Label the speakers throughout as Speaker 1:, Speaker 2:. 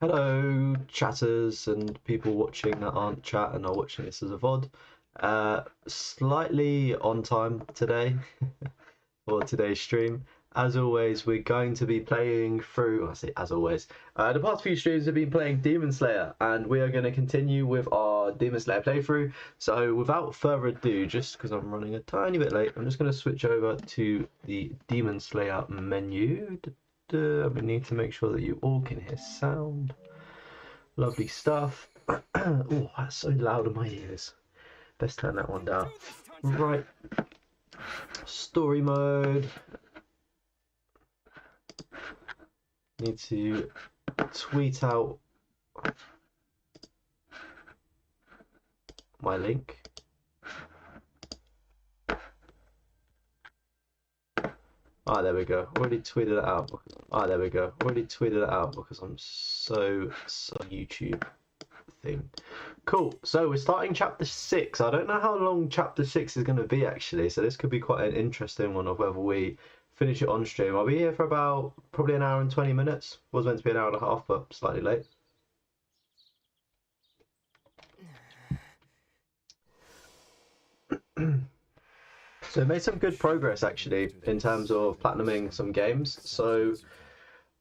Speaker 1: Hello, chatters and people watching that aren't chat and are watching this as a VOD. Slightly on time today for today's stream. As always, we're going to be playing through. I say as always. The past few streams have been playing Demon Slayer, and we are going to continue with our Demon Slayer playthrough. So, without further ado, just because I'm running a tiny bit late, I'm just going to switch over to the Demon Slayer menu. We need to make sure that you all can hear sound. Lovely stuff. Oh, that's so loud in my ears. Best turn that one down. Right. Story mode. Need to tweet out my link. Ah, there we go. Already tweeted it out. Ah, there we go. Already tweeted it out because I'm so YouTube thing. Cool. So we're starting chapter 6. I don't know how long chapter 6 is going to be actually. So this could be quite an interesting one of whether we finish it on stream. I'll be here for about probably an hour and 20 minutes. Was meant to be an hour and a half, but slightly late. So I made some good progress actually in terms of platinuming some games. So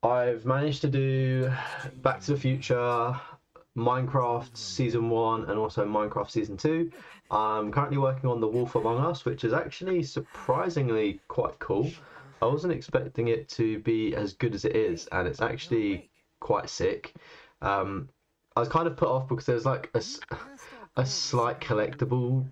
Speaker 1: I've managed to do Back to the Future, Minecraft Season 1 and also Minecraft Season 2. I'm currently working on The Wolf Among Us, which is actually surprisingly quite cool. I wasn't expecting it to be as good as it is, and it's actually quite sick. I was kind of put off because there's like a slight collectible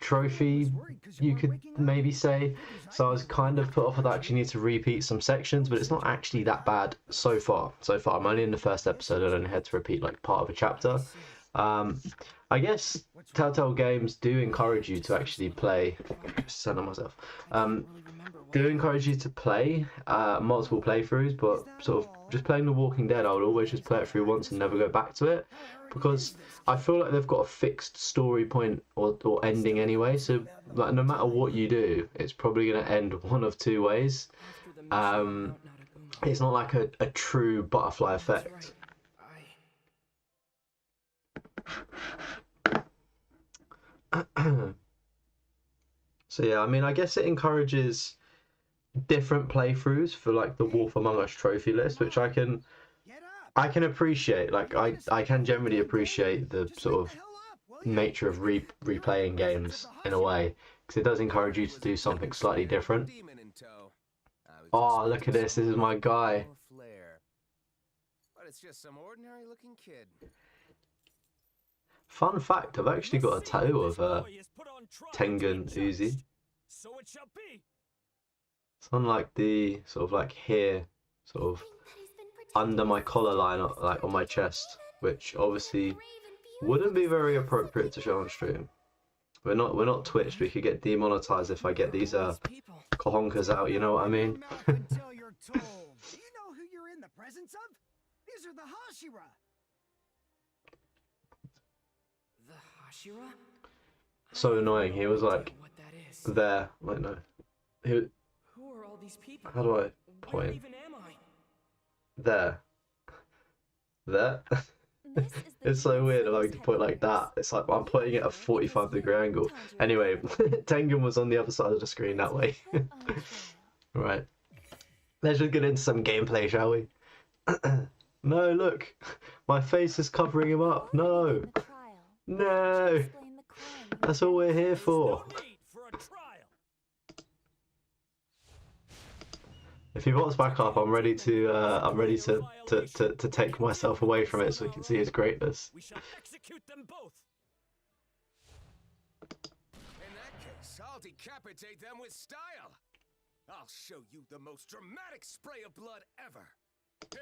Speaker 1: trophy, you could maybe say. So I was kind of put off with that. Actually need to repeat some sections, but it's not actually that bad so far. I'm only in the first episode and only had to repeat like part of a chapter. I guess Telltale Games do encourage you to actually play. Son of myself. Do encourage you to play multiple playthroughs, but sort of just playing The Walking Dead, I would always just play it through once and never go back to it, because I feel like they've got a fixed story point or ending anyway. So like no matter what you do, it's probably going to end one of two ways. It's not like a true butterfly effect. So yeah, I mean, I guess it encourages different playthroughs for like the Wolf Among Us trophy list, which I can appreciate. Like I can generally appreciate the sort of nature of replaying games in a way, because it does encourage you to do something slightly different. Oh, look at this. This is my guy.
Speaker 2: But it's just some ordinary looking kid.
Speaker 1: Fun fact, I've actually got a tattoo of Tengen Uzi.
Speaker 3: So it shall be.
Speaker 1: It's on like the sort of like here, sort of under my collar line, like on my chest, which obviously wouldn't be very appropriate to show on stream. We're not Twitch. We could get demonetized if I get these cohonkers out. You know what I mean?
Speaker 4: Until you're told. Do you know who you're in the presence of? These are the Hashira.
Speaker 2: The Hashira?
Speaker 1: So annoying. He was like
Speaker 2: What that is.
Speaker 1: there. Like no. He,
Speaker 2: Who are all these people?
Speaker 1: how do I
Speaker 2: Where
Speaker 1: point?
Speaker 2: even am I?
Speaker 1: There. There. It's so weird having to point like that. It's like I'm pointing at a 45-degree angle. Anyway, Tengen was on the other side of the screen that way. Right. Let's just get into some gameplay, shall we? No, look. My face is covering him up. No. No. That's all we're here for.
Speaker 3: No need for a trial.
Speaker 1: If he pops back up, I'm ready to take myself away from it so we can see his greatness.
Speaker 3: We shall execute them both.
Speaker 2: In that case, I'll decapitate them with style. I'll show you the most dramatic spray of blood ever.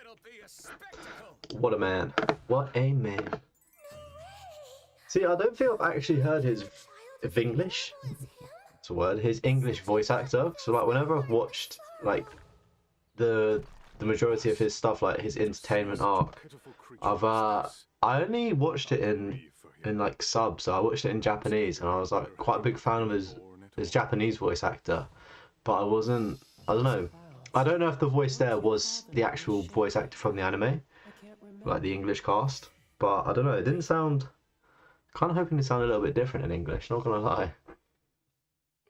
Speaker 2: It'll be a spectacle.
Speaker 1: What a man. What a man. See, I don't think I've actually heard his English. It's a word. His English voice actor. So like whenever I've watched like the majority of his stuff, like his entertainment arc, I only watched it in like subs. So I watched it in Japanese, and I was like quite a big fan of his Japanese voice actor. But I don't know if the voice there was the actual voice actor from the anime. like the English cast, but I don't know, it didn't sound. Kind of hoping it sounded a little bit different in English. Not gonna lie.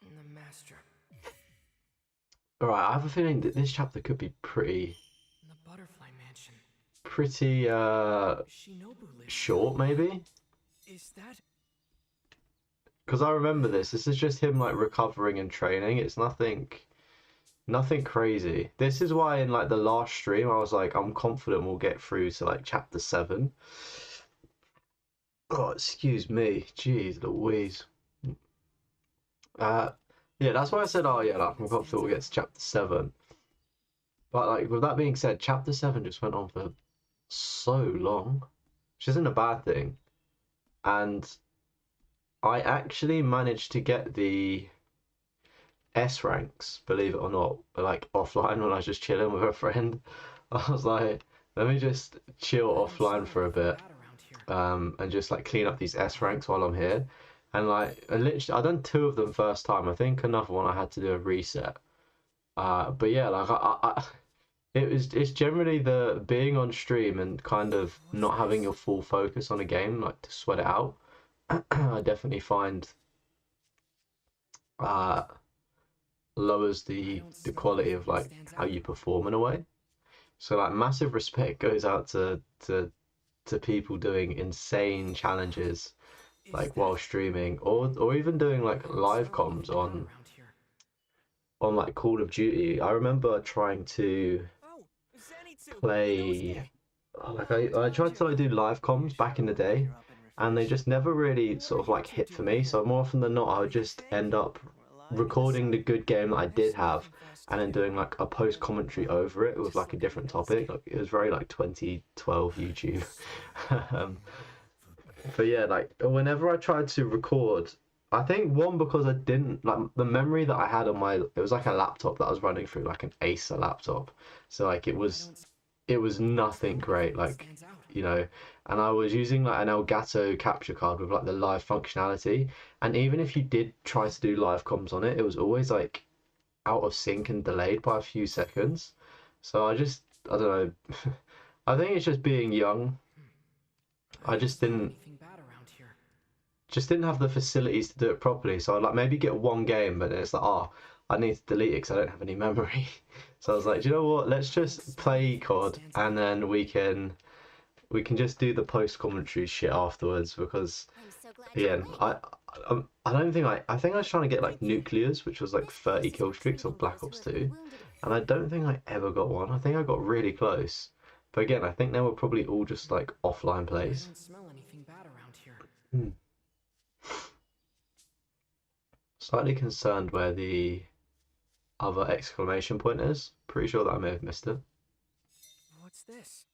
Speaker 5: The master.
Speaker 1: All right, I have a feeling that this chapter could be pretty
Speaker 5: The butterfly mansion. Shinobu lives.
Speaker 1: short, maybe.
Speaker 5: Is that?
Speaker 1: Because I remember this. This is just him like recovering and training. It's nothing crazy. This is why in like the last stream I was like, I'm confident we'll get through to like chapter 7. Oh, excuse me. Jeez Louise. Yeah, that's why I said, oh yeah, like, I'm confident we'll get to chapter 7. But like with that being said, chapter 7 just went on for so long, which isn't a bad thing. And I actually managed to get the S ranks, believe it or not, like offline when I was just chilling with a friend. I was like, let me just chill offline for a bit, and just like clean up these S ranks while I'm here. And like, I done 2 of them first time. I think another one I had to do a reset. But yeah, like it's generally the being on stream and kind of not having your full focus on a game, like to sweat it out. I definitely find lowers the quality of like how you perform in a way. So like massive respect goes out to people doing insane challenges like while streaming or even doing like live comms on like Call of Duty. I remember trying to play like I tried to like do live comms back in the day, and they just never really sort of like hit for me. So more often than not, I would just end up recording the good game that I did have and then doing like a post commentary over it with like a different topic. Like, it was very like 2012 YouTube. But yeah, like whenever I tried to record, I think one, because I didn't like the memory that I had on my, it was like a laptop that I was running through, like an Acer laptop. So like it was nothing great, like, you know, and I was using like an Elgato capture card with like the live functionality, and even if you did try to do live comms on it, it was always like out of sync and delayed by a few seconds. So I don't know. I think it's just being young. I just didn't have the facilities to do it properly. So I'd like maybe get one game, but then it's like, oh, I need to delete it because I don't have any memory. So I was like, do you know what? Let's just play COD, and then we can just do the post commentary shit afterwards. Because yeah, I don't think I think I was trying to get like Nuclears, which was like 30 kill streaks on Black Ops 2, and I don't think I ever got one. I think I got really close, but again, I think they were probably all just like offline plays. Slightly concerned where the other exclamation point is. Pretty sure that I may have missed it.
Speaker 5: What's this?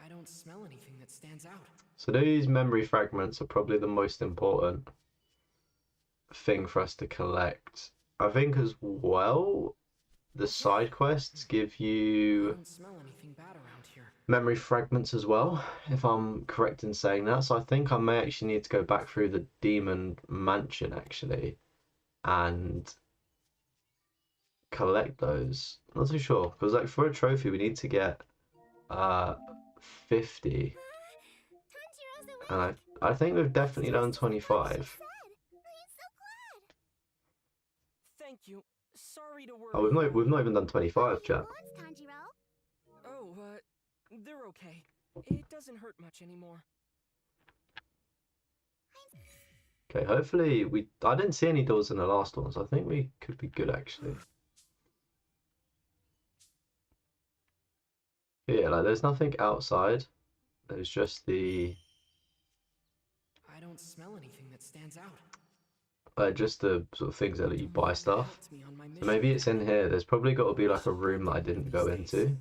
Speaker 5: I don't smell anything that stands out.
Speaker 1: So these memory fragments are probably the most important thing for us to collect. I think as well, the side quests give you memory fragments as well, if I'm correct in saying that. So I think I may actually need to go back through the Demon Mansion actually and collect those. I'm not too sure, because like for a trophy we need to get 50, and I think we've definitely done 25.
Speaker 5: Thank you. Sorry to worry.
Speaker 1: Oh, we've not even done 25, chat.
Speaker 5: Oh, they're okay. It doesn't hurt much anymore.
Speaker 1: Okay, hopefully I didn't see any doors in the last one, so I think we could be good actually. Yeah, like there's nothing outside. There's just the
Speaker 5: I don't smell anything that stands out.
Speaker 1: just the sort of things that let you buy stuff. So maybe it's in here. There's probably got to be like a room that I didn't go into.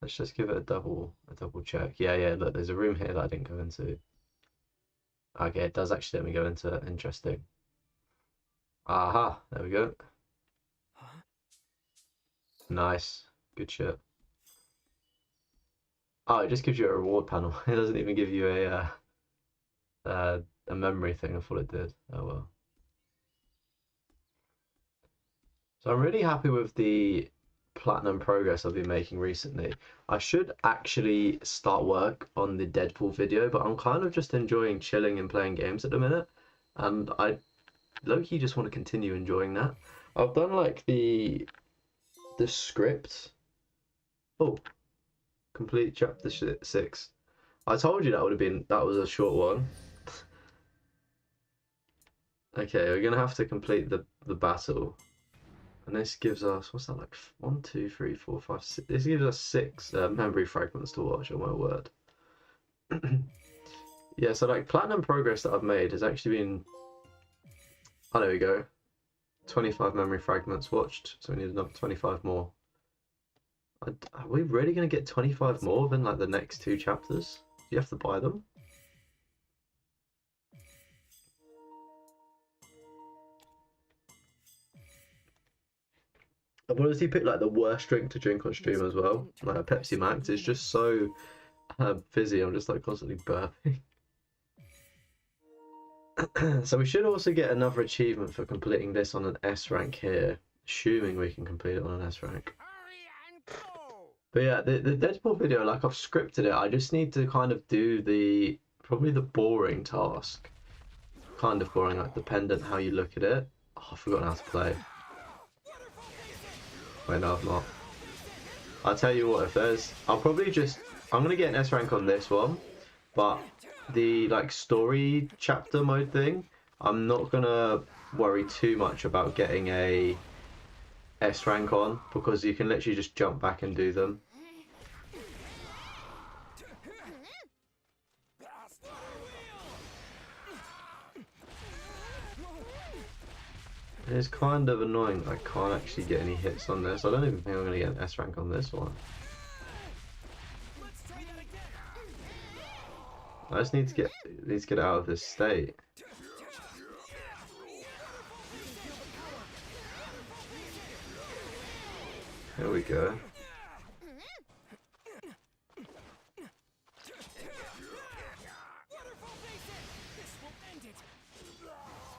Speaker 1: Let's just give it a double check. Yeah, look, there's a room here that I didn't go into. Okay, it does actually let me go into it. Interesting. Aha, there we go.
Speaker 5: Huh?
Speaker 1: Nice. Good shit. Oh, it just gives you a reward panel. It doesn't even give you a memory thing. I thought it did. Oh well. So I'm really happy with the platinum progress I've been making recently. I should actually start work on the Deadpool video, but I'm kind of just enjoying chilling and playing games at the minute, and I low-key just want to continue enjoying that. I've done like the script. Oh, complete chapter 6. I told you that was a short one. Okay, we're gonna have to complete the battle. And this gives us, what's that, like 1, 2, 3, 4, 5, 6. This gives us 6 memory fragments to watch, oh my word. Yeah, so like platinum progress that I've made has actually been, oh, there we go. 25 memory fragments watched, so we need another 25 more. Are we really going to get 25 more within like the next 2 chapters? Do you have to buy them? I've honestly picked like the worst drink to drink on stream as well, like a Pepsi Max. It's just so fizzy. I'm just like constantly burping. So we should also get another achievement for completing this on an S rank here, assuming we can complete it on an S rank. But yeah, the Deadpool video, like I've scripted it. I just need to kind of do probably the boring task. Kind of boring, like dependent how you look at it. Oh, I've forgotten how to play. Wait, no, I've not. I'll tell you what, I'm going to get an S rank on this one, but the like story chapter mode thing, I'm not going to worry too much about getting a S rank on, because you can literally just jump back and do them. It's kind of annoying that I can't actually get any hits on this. I don't even think I'm going to get an S rank on this one. I just need to get out of this state. Here we go.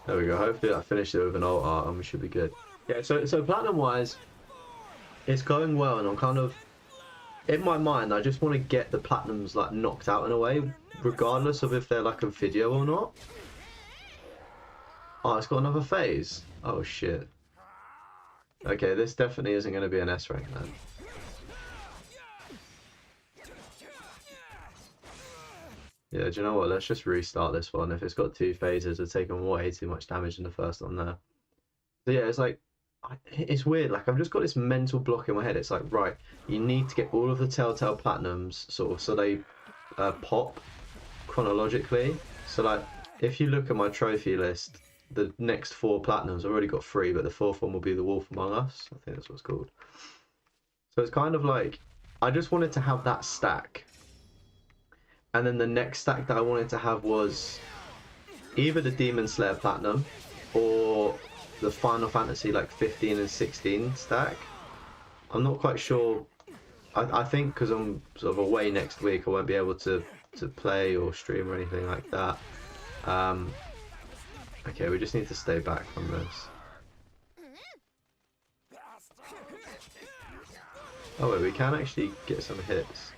Speaker 1: There we go. Hopefully I finished it with an alt art and we should be good. Yeah, so platinum wise, it's going well, and I'm kind of, in my mind, I just want to get the platinums like knocked out in a way, regardless of if they're like a video or not. Oh, it's got another phase. Oh shit. Okay, this definitely isn't going to be an S rank then. Yeah, do you know what? Let's just restart this one. If it's got 2 phases, it's taken way too much damage in the first one there. So yeah, it's like, it's weird. Like, I've just got this mental block in my head. It's like, right, you need to get all of the Telltale Platinums, sort of, so they pop chronologically. So like, if you look at my trophy list, the next 4 Platinums, I've already got 3, but the 4th one will be The Wolf Among Us. I think that's what it's called. So it's kind of like, I just wanted to have that stack. And then the next stack that I wanted to have was either the Demon Slayer Platinum or the Final Fantasy like 15 and 16 stack. I'm not quite sure. I think because I'm sort of away next week, I won't be able to play or stream or anything like that. Okay, we just need to stay back from this. Oh wait, we can actually get some hits.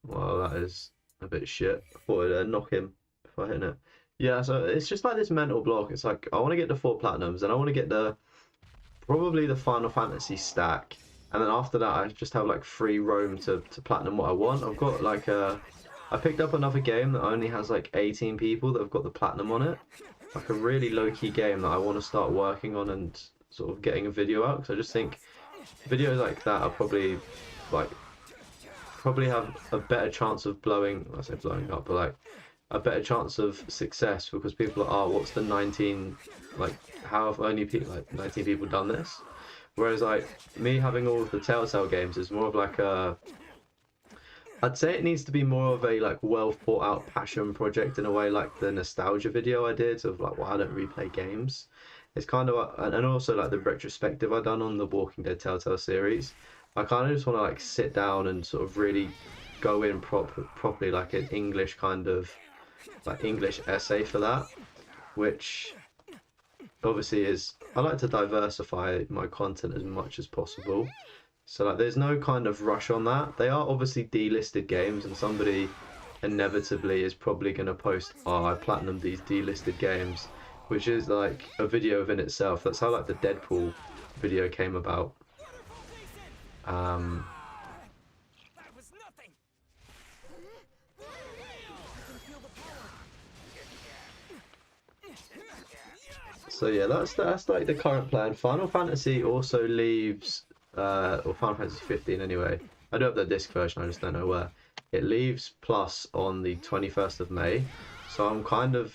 Speaker 1: Well, that is a bit shit. I thought I'd knock him if I hit it. Yeah, so it's just like this mental block. It's like, I want to get the 4 Platinums, and I want to get probably the Final Fantasy stack. And then after that, I just have like free roam to Platinum what I want. I've got like I picked up another game that only has like 18 people that have got the Platinum on it. Like a really low-key game that I want to start working on and sort of getting a video out. Because I just think videos like that are probably have a better chance of blowing up, but like a better chance of success, because people are, oh, what's the 19, like, how have only people, like 19 people done this? Whereas like me having all of the Telltale games is more of like I'd say it needs to be more of a like well thought out passion project in a way, like the nostalgia video I did of like, why I don't replay games. It's kind of and also like the retrospective I done on the Walking Dead Telltale series. I kind of just want to like sit down and sort of really go in properly, like an English kind of like English essay for that, which obviously is, I like to diversify my content as much as possible. So like there's no kind of rush on that. They are obviously delisted games, and somebody inevitably is probably going to post, oh, I platinumed these delisted games, which is like a video within itself. That's how like the Deadpool video came about.
Speaker 3: That was nothing.
Speaker 1: So yeah, that's like the current plan. Final Fantasy also leaves, or Final Fantasy 15 anyway. I do have the disc version, I just don't know where. It leaves Plus on the 21st of May, so I'm kind of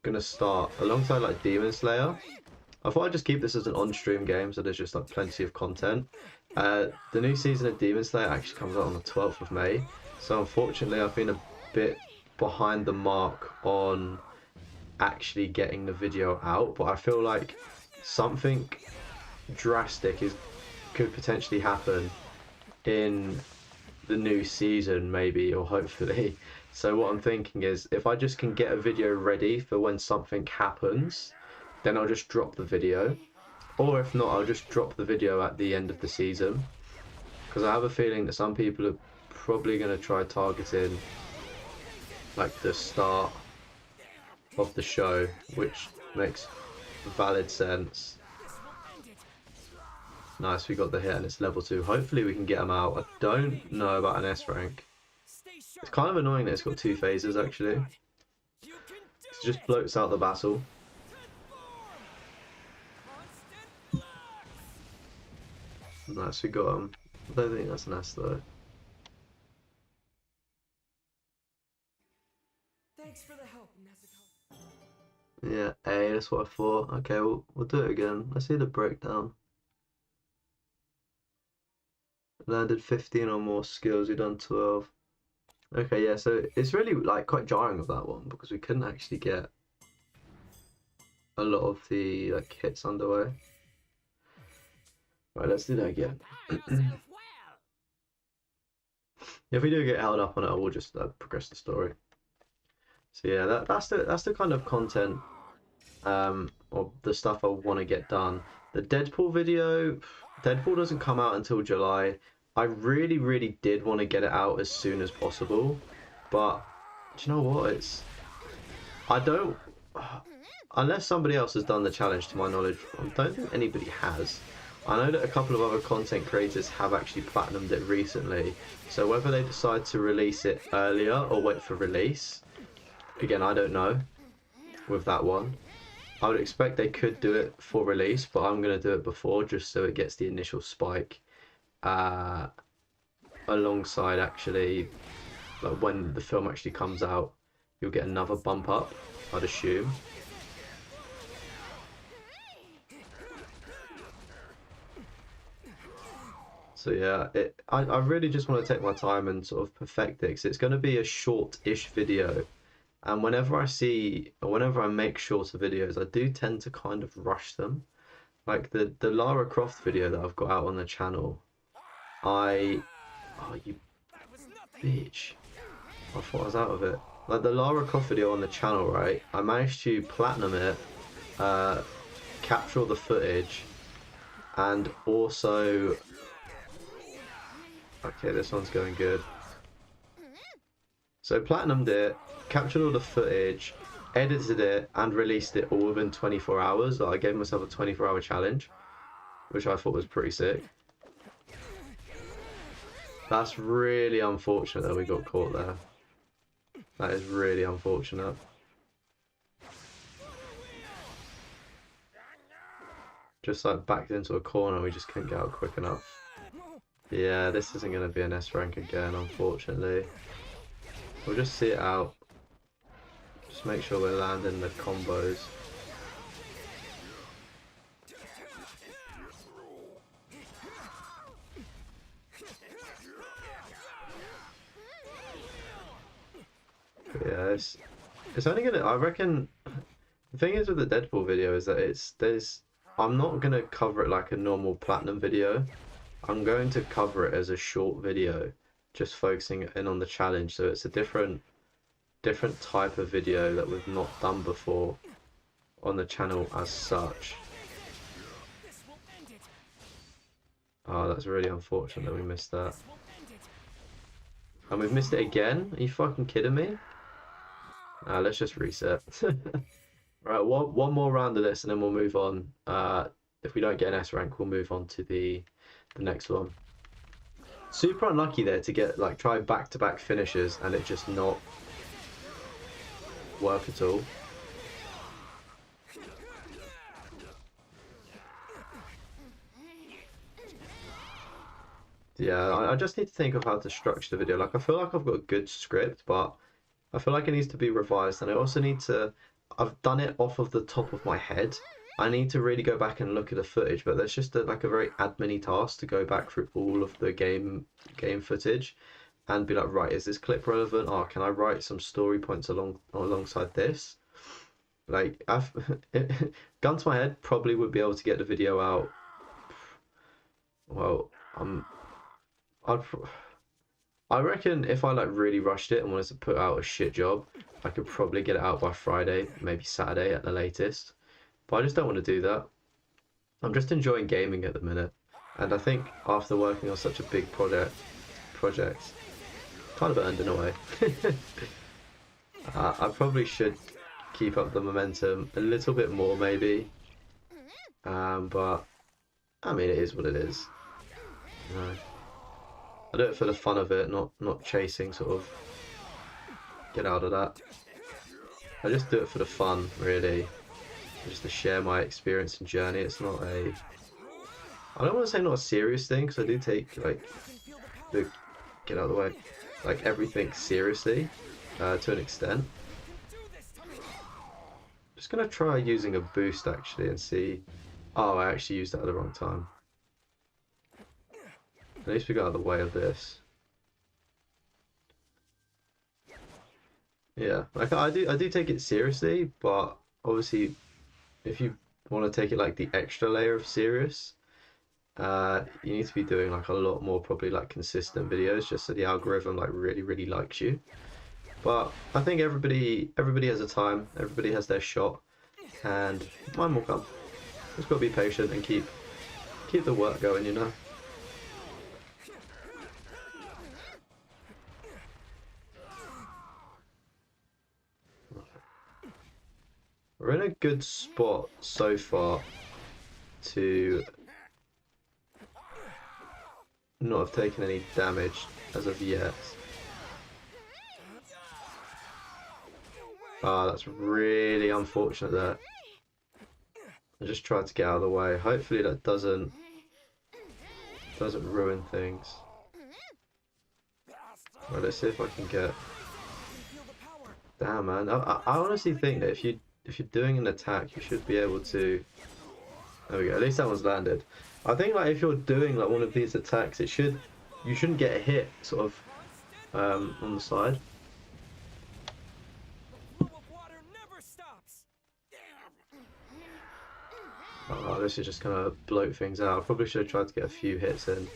Speaker 1: gonna start alongside like Demon Slayer. I thought I'd just keep this as an on-stream game, so there's just like plenty of content. The new season of Demon Slayer actually comes out on the 12th of May, so unfortunately I've been a bit behind the mark on actually getting the video out, but I feel like something drastic could potentially happen in the new season, maybe, or hopefully. So what I'm thinking is, if I just can get a video ready for when something happens, then I'll just drop the video, or if not, I'll just drop the video at the end of the season, because I have a feeling that some people are probably going to try targeting like the start of the show, which makes valid sense. Nice, we got the hit and it's level 2. Hopefully we can get them out. I don't know about an S rank. It's kind of annoying that it's got 2 phases actually. It just floats out the battle. Nice, we got him. I don't think that's an S though.
Speaker 5: Thanks for the help, Nezuko.
Speaker 1: Yeah, A, that's what I thought. Okay, we'll do it again. Let's see the breakdown. Landed 15 or more skills, we've done 12. Okay, yeah, so it's really like quite jarring with that one because we couldn't actually get a lot of the like hits underway. Right, let's do that again. If we do get held up on it, we'll just progress the story. So yeah, that's the kind of content or the stuff I want to get done. The Deadpool video, Deadpool doesn't come out until July. I really did want to get it out as soon as possible, but do you know what? I don't, unless somebody else has done the challenge, to my knowledge, I don't think anybody has. I know that a couple of other content creators have actually platinumed it recently, so whether they decide to release it earlier or wait for release, again, I don't know with that one. I would expect they could do it for release, but I'm going to do it before just so it gets the initial spike alongside actually, like when the film actually comes out, you'll get another bump up, I'd assume. So yeah, I really just want to take my time and sort of perfect it, because it's going to be a short-ish video. And whenever I make shorter videos, I do tend to kind of rush them. Like the Lara Croft video that I've got out on the channel, oh, you bitch. I thought I was out of it. Like the Lara Croft video on the channel, right? I managed to platinum it, capture all the footage, and also... Okay, this one's going good. So platinumed it, captured all the footage, edited it, and released it all within 24 hours. I gave myself a 24-hour challenge, which I thought was pretty sick. That's really unfortunate that we got caught there. That is really unfortunate. Just like backed into a corner, we just couldn't get out quick enough. Yeah, this isn't going to be an S rank again, unfortunately. We'll just see it out. Just make sure we're landing the combos. But yeah, it's only gonna, I reckon, the thing is with the Deadpool video is that I'm not gonna cover it like a normal platinum video. I'm going to cover it as a short video, just focusing in on the challenge. So it's a different type of video that we've not done before on the channel as such.
Speaker 3: This will end it.
Speaker 1: Oh, that's really unfortunate that we missed that.
Speaker 3: This will end it.
Speaker 1: And we've missed it again? Are you fucking kidding me? Let's just reset. Right, one more round of this and then we'll move on. If we don't get an S rank, we'll move on to the next one. Super unlucky there to get like try back-to-back finishes and it just not work at all. Yeah, I just need to think of how to structure the video. Like I feel like I've got a good script, but I feel like it needs to be revised, and I also need to. I've done it off of the top of my head. I need to really go back and look at the footage, but there's just like a very admin-y task to go back through all of the game footage and be like, right, is this clip relevant? Oh, can I write some story points alongside this? Like, gun to my head, probably would be able to get the video out. Well, I reckon if I like really rushed it and wanted to put out a shit job, I could probably get it out by Friday, maybe Saturday at the latest. But I just don't want to do that. I'm just enjoying gaming at the minute. And I think after working on such a big project, kind of earned in a way. I probably should keep up the momentum a little bit more maybe. But I mean, it is what it is. You know, I do it for the fun of it, not chasing sort of get out of that. I just do it for the fun, really. Just to share my experience and journey. It's not a... I don't want to say not a serious thing, because I do take, like, the... Get out of the way. Like, everything seriously, to an extent. Just going to try using a boost, actually, and see... Oh, I actually used that at the wrong time. At least we got out of the way of this. Yeah, like I do take it seriously, but obviously, if you want to take it like the extra layer of serious, you need to be doing like a lot more probably like consistent videos, just so the algorithm like really likes you. But I think everybody has a time, everybody has their shot, and mine will come. Just gotta be patient and keep the work going, you know. We're in a good spot so far to not have taken any damage as of yet. Ah, that's really unfortunate there. I just tried to get out of the way. Hopefully that doesn't ruin things. Right, let's see if I can get... Damn, man. I honestly think that if you're doing an attack, you should be able to... There we go. At least that one's landed. I think like if you're doing like one of these attacks, you shouldn't get a hit sort of on the side. Oh, this is just gonna bloat things out. I probably should have tried to get a few hits in.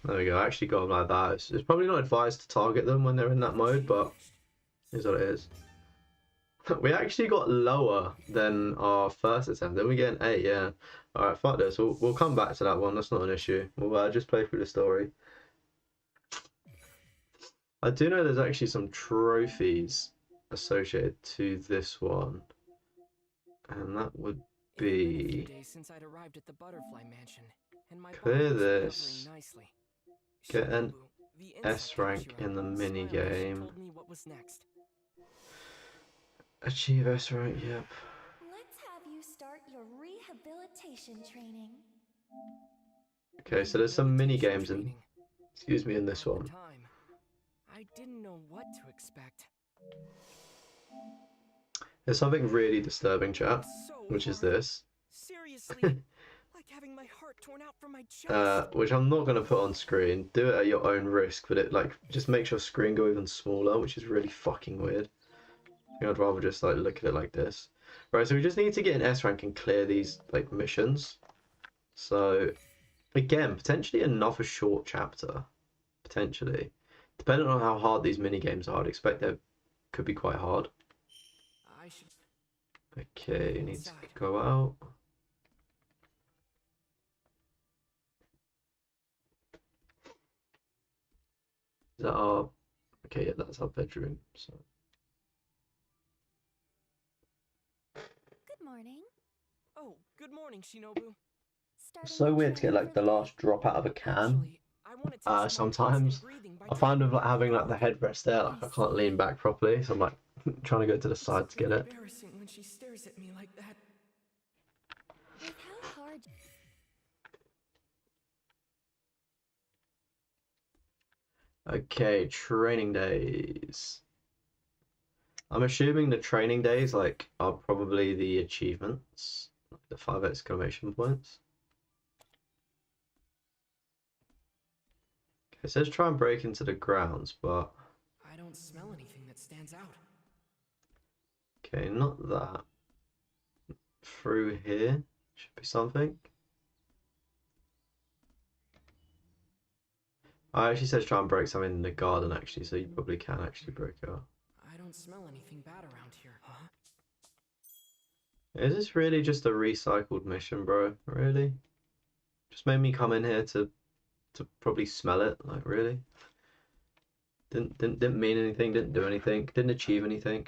Speaker 1: There we go, I actually got them like that. It's probably not advised to target them when they're in that mode, but here's what it is. We actually got lower than our first attempt. Then we get an 8, yeah. Alright, fuck this. We'll come back to that one. That's not an issue. We'll just play through the story. I do know there's actually some trophies associated to this one. And that would be...
Speaker 5: Since I'd arrived at the Butterfly Mansion, and my
Speaker 1: clear this. Get an S rank in the mini game. Achieve S rank, yep.
Speaker 6: Let's have you start your rehabilitation training.
Speaker 1: Okay, so there's some mini games in, excuse me, in this one.
Speaker 5: I didn't know what to expect.
Speaker 1: There's something really disturbing, chat, which is this.
Speaker 5: Seriously, like having my heart torn out from my chest.
Speaker 1: Which I'm not going to put on screen. Do it at your own risk, but it like just makes your screen go even smaller, which is really fucking weird. I think I'd rather just like look at it like this. Right, so we just need to get an S rank and clear these like missions. So again, potentially another short chapter. Potentially. Depending on how hard these mini games are, I'd expect they could be quite hard.
Speaker 5: I should.
Speaker 1: Okay, need to go out. Is that our... Okay, yeah, that's our bedroom. So
Speaker 6: Good morning.
Speaker 5: Oh, good morning, Shinobu.
Speaker 6: Starting
Speaker 1: so
Speaker 6: the
Speaker 1: weird to get
Speaker 6: training
Speaker 1: like
Speaker 6: for
Speaker 1: the last drop out of a can.
Speaker 5: Actually, I want to test my
Speaker 1: Sometimes
Speaker 5: constant breathing by
Speaker 1: I find with
Speaker 5: taking
Speaker 1: like having like the headrest there, like I can't lean back properly, so I'm like trying to go to the side to get it.
Speaker 5: Embarrassing when she stares at me like that.
Speaker 6: With how hard
Speaker 1: Okay, training days. I'm assuming the training days like are probably the achievements, like the 5 exclamation points. Okay, it says try and break into the grounds, but
Speaker 5: I don't smell anything that stands out.
Speaker 1: okay, not that. Through here should be something. Oh, it actually says try and break something in the garden actually, so you probably can actually break it up.
Speaker 5: I don't smell anything bad around here. Huh?
Speaker 1: Is this really just a recycled mission, bro? Really? Just made me come in here to probably smell it, like really? Didn't mean anything, didn't do anything, didn't achieve anything.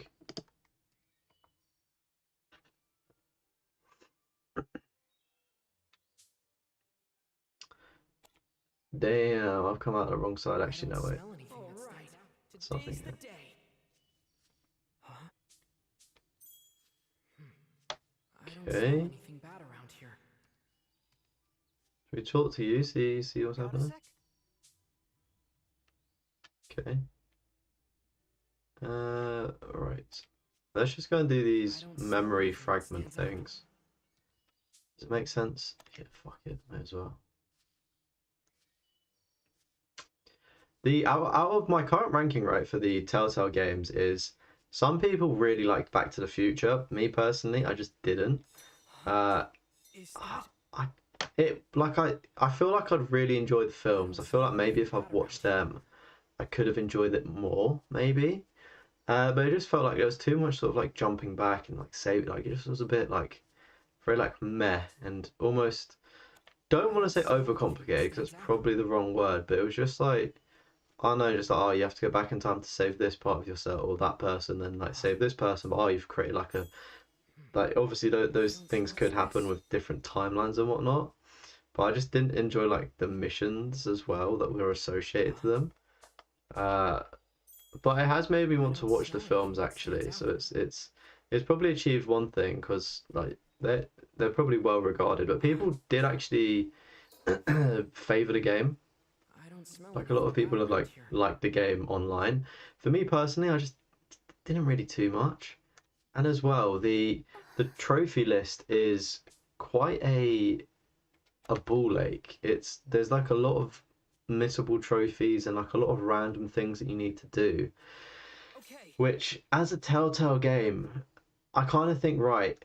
Speaker 1: Damn, I've come out the wrong side. Actually, no, wait.
Speaker 5: All right.
Speaker 1: Something
Speaker 5: Today's the
Speaker 1: here.
Speaker 5: day. Huh? I don't
Speaker 1: Okay.
Speaker 5: smell anything bad around here.
Speaker 1: Should we talk to you, see what's
Speaker 5: Got a
Speaker 1: happening?
Speaker 5: sec?
Speaker 1: Okay. Right. Let's just go and do these
Speaker 5: I don't smell
Speaker 1: memory
Speaker 5: anything that
Speaker 1: fragment
Speaker 5: stands out.
Speaker 1: things. Does it make sense? Yeah, fuck it, may as well. The out of my current ranking, right, for the Telltale games is some people really liked Back to the Future. Me personally, I just didn't.
Speaker 5: Is that?
Speaker 1: I feel like I'd really enjoy the films. I feel like maybe if I've watched them, I could have enjoyed it more, maybe. But it just felt like there was too much sort of like jumping back and like saving. Like it just was a bit like very like meh and almost don't want to say overcomplicated because that's probably the wrong word. But it was just like I don't know, just like oh you have to go back in time to save this part of yourself or that person, then like save this person. But oh you've created like a like obviously those things could happen with different timelines and whatnot. But I just didn't enjoy like the missions as well that were associated to them. But it has made me want to watch the films actually. So it's probably achieved one thing because like they're probably well regarded, but people did actually favor the game.
Speaker 5: I don't smell
Speaker 1: Like a lot of
Speaker 5: anything
Speaker 1: people
Speaker 5: bad
Speaker 1: have
Speaker 5: around
Speaker 1: like
Speaker 5: here.
Speaker 1: liked the game online. For me personally, I just didn't really too much. And as well, the trophy list is quite a ball ache. There's like a lot of missable trophies and like a lot of random things that you need to do.
Speaker 5: Okay.
Speaker 1: Which, as a Telltale game, I kind of think, right,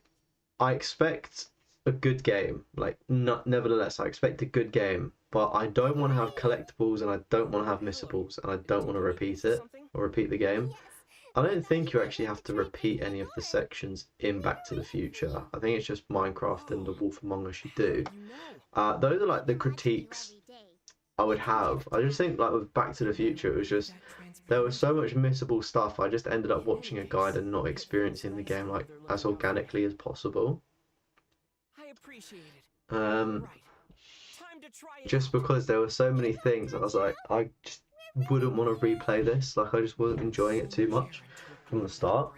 Speaker 1: I expect a good game. Like, nevertheless, I expect a good game, but I don't want to have collectibles and I don't want to have missables and I don't want to repeat it or repeat the game.
Speaker 6: yes.
Speaker 1: I don't think you actually have to repeat any of the sections in Back to the Future. I think it's just Minecraft and The Wolf Among Us you do.
Speaker 5: You know.
Speaker 1: Those are like the critiques I would have. I just think like with Back to the Future, it was just there was so much missable stuff. I just ended up watching a guide and not experiencing the game like as organically as possible.
Speaker 5: I appreciate it.
Speaker 1: Um,
Speaker 5: Right. Time to try it
Speaker 1: just
Speaker 5: out.
Speaker 1: because there were so many things, I was like, I just wouldn't want to replay this. Like I just wasn't enjoying it too much from the start.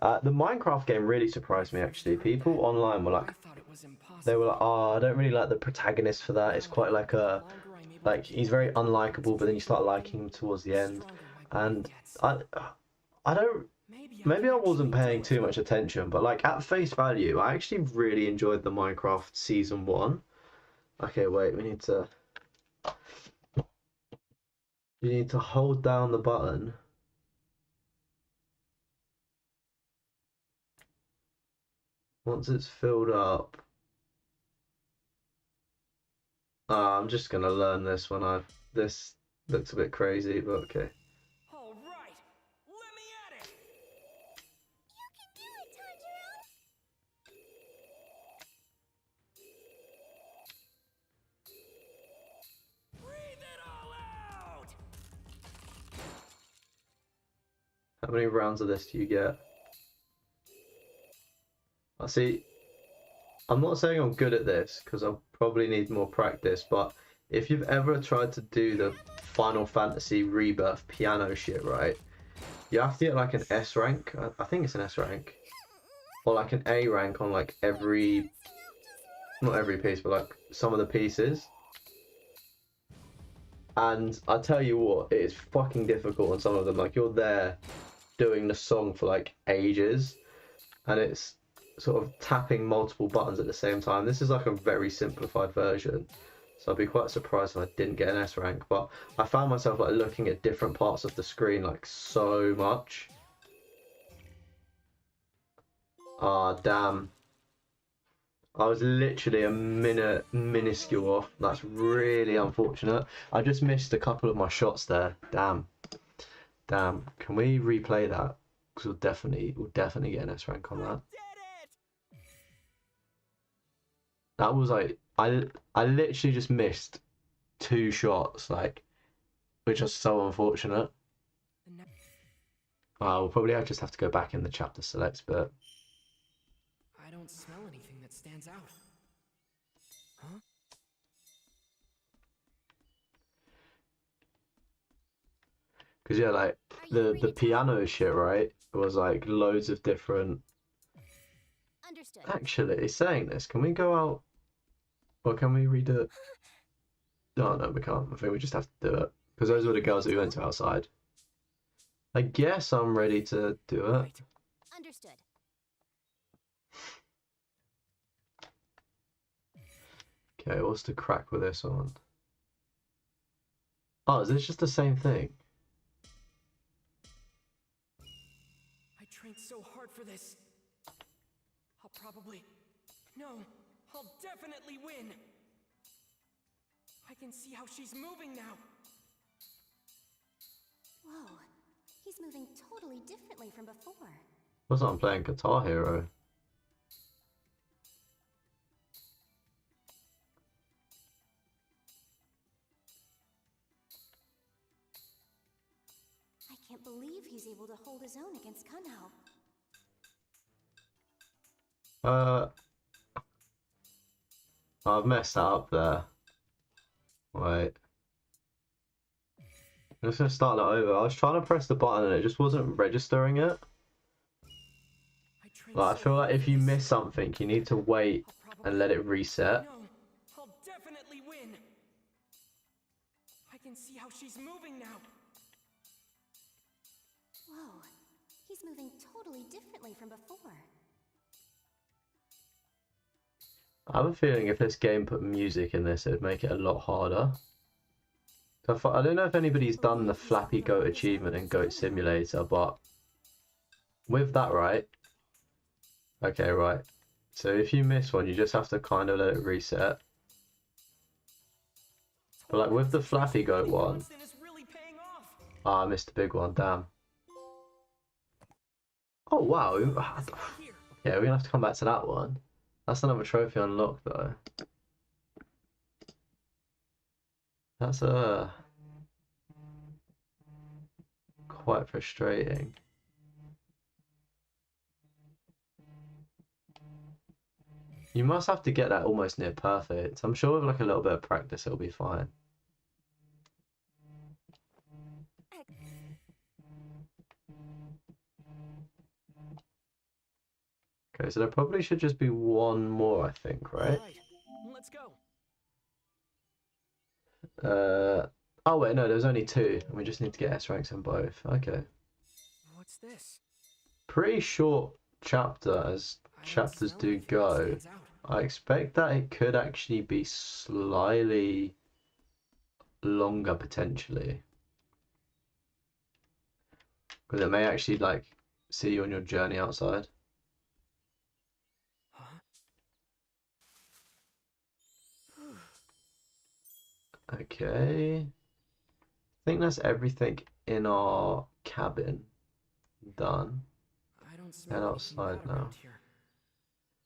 Speaker 1: The Minecraft game really surprised me actually. People online were like,
Speaker 5: I thought it was impossible.
Speaker 1: they were like, oh, I don't really like the protagonist for that. It's quite like a like he's very unlikable, but then you start liking him towards the end. And I don't. Maybe I wasn't paying too much attention, but like at face value, I actually really enjoyed the Minecraft Season 1. Okay, wait, we need to. You need to hold down the button. Once it's filled up, I'm just gonna learn this when I. This looks a bit crazy, but okay.
Speaker 5: All right, let me at it.
Speaker 6: You can do it, Tanjiro!
Speaker 5: Breathe it all out.
Speaker 1: How many rounds of this do you get? I see. I'm not saying I'm good at this because I'll probably need more practice, but if you've ever tried to do the Final Fantasy Rebirth piano shit, right? You have to get like an S rank. I think it's an S rank. Or like an A rank on like every, not every piece, but like some of the pieces. And I tell you what, it is fucking difficult on some of them. Like you're there doing the song for like ages, and it's sort of tapping multiple buttons at the same time. This is like a very simplified version, so I'd be quite surprised if I didn't get an S rank. But I found myself like looking at different parts of the screen like so much. Ah, damn. I was literally a minuscule off. That's really unfortunate. I just missed a couple of my shots there. Damn. Damn. Can we replay that? Because we'll definitely get an S rank on that. That was like I literally just missed 2 shots, like, which was so unfortunate. We'll probably just have to go back in the chapter selects bit.
Speaker 5: I don't smell anything that stands out. Huh?
Speaker 1: Because yeah, like the piano shit, right? It was like loads of different.
Speaker 6: Understood.
Speaker 1: Actually, saying this, can we go out? Or can we redo it? No, no, we can't. I think we just have to do it. Because those were the girls that we went to outside. I guess I'm ready to do it.
Speaker 5: Right.
Speaker 6: Understood.
Speaker 1: Okay, what's the crack with this one? Oh, is this just the same thing?
Speaker 5: I trained so hard for this. I'll probably... No, I'll definitely win. I can see how she's moving now.
Speaker 6: Whoa. He's moving totally differently from before.
Speaker 1: Looks like I'm playing Guitar Hero.
Speaker 6: I can't believe he's able to hold his own against Kunhao.
Speaker 1: I've messed that up there. Wait. I'm just gonna start that over. I was trying to press the button and it just wasn't registering it. Like, I feel like if you miss something, you need to wait and let it reset.
Speaker 5: No, I'll definitely win. I can see how she's moving now.
Speaker 6: Whoa. He's moving totally differently from before.
Speaker 1: I have a feeling if this game put music in this, it would make it a lot harder. So I don't know if anybody's done the Flappy Goat achievement in Goat Simulator, but with that, right? Okay, right. So if you miss one, you just have to kind of let it reset. But like with the Flappy Goat one,
Speaker 5: Is really paying off.
Speaker 1: I missed a big one, damn. Oh wow,
Speaker 5: Here.
Speaker 1: yeah, we're gonna have to come back to that one. That's another trophy unlocked though. That's quite frustrating. You must have to get that almost near perfect. I'm sure with like a little bit of practice it'll be fine. Okay, so there probably should just be one more, I think, right?
Speaker 5: Right. Let's go.
Speaker 1: Oh wait, no, there's only 2. And we just need to get S ranks in both. Okay.
Speaker 5: What's this?
Speaker 1: Pretty short chapter as
Speaker 5: I don't
Speaker 1: chapters
Speaker 5: smell
Speaker 1: do
Speaker 5: anything that
Speaker 1: go.
Speaker 5: stands out.
Speaker 1: I expect that it could actually be slightly longer potentially. Because it may actually like see you on your journey outside. Okay. I think that's everything in our cabin done.
Speaker 5: I don't
Speaker 1: Head
Speaker 5: smell anything
Speaker 1: outside
Speaker 5: bad
Speaker 1: now.
Speaker 5: around here.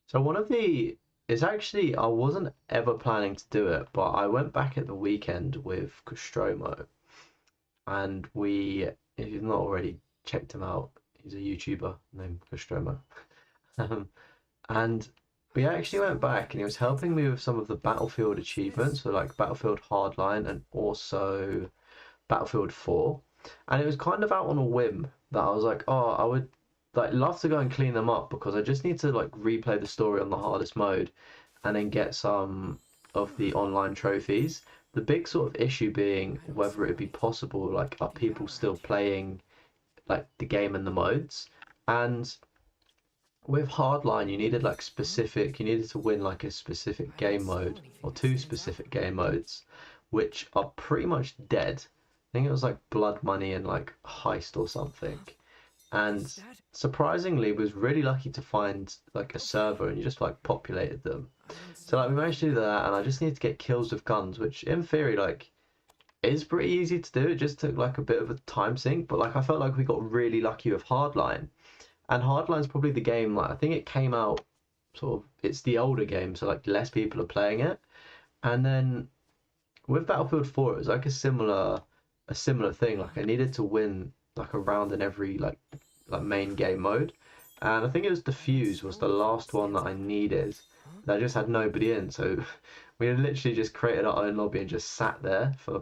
Speaker 1: So one of the it's actually I wasn't ever planning to do it, but I went back at the weekend with Nostromo, and if you've not already checked him out, he's a YouTuber named Nostromo. Um, and we actually went back and he was helping me with some of the Battlefield achievements, so like Battlefield Hardline and also Battlefield 4. And it was kind of out on a whim that I was like, oh, I would like love to go and clean them up because I just need to like replay the story on the hardest mode and then get some of the online trophies. The big sort of issue being whether it would be possible, like are people still playing like the game and the modes? And with Hardline, you needed you needed to win like a specific game mode or two specific game modes, which are pretty much dead. I think it was like Blood Money and like Heist or something. And surprisingly, was really lucky to find like a server and you just like populated them. So like we managed to do that, and I just needed to get kills with guns, which in theory like is pretty easy to do. It just took like a bit of a time sink, but like I felt like we got really lucky with Hardline. And Hardline's probably the game, like, I think it came out sort of, it's the older game, so, like, less people are playing it. And then with Battlefield 4, it was, like, a similar thing. Like, I needed to win, like, a round in every, like main game mode. And I think it was Defuse was the last one that I needed. That I just had nobody in, so we had literally just created our own lobby and just sat there for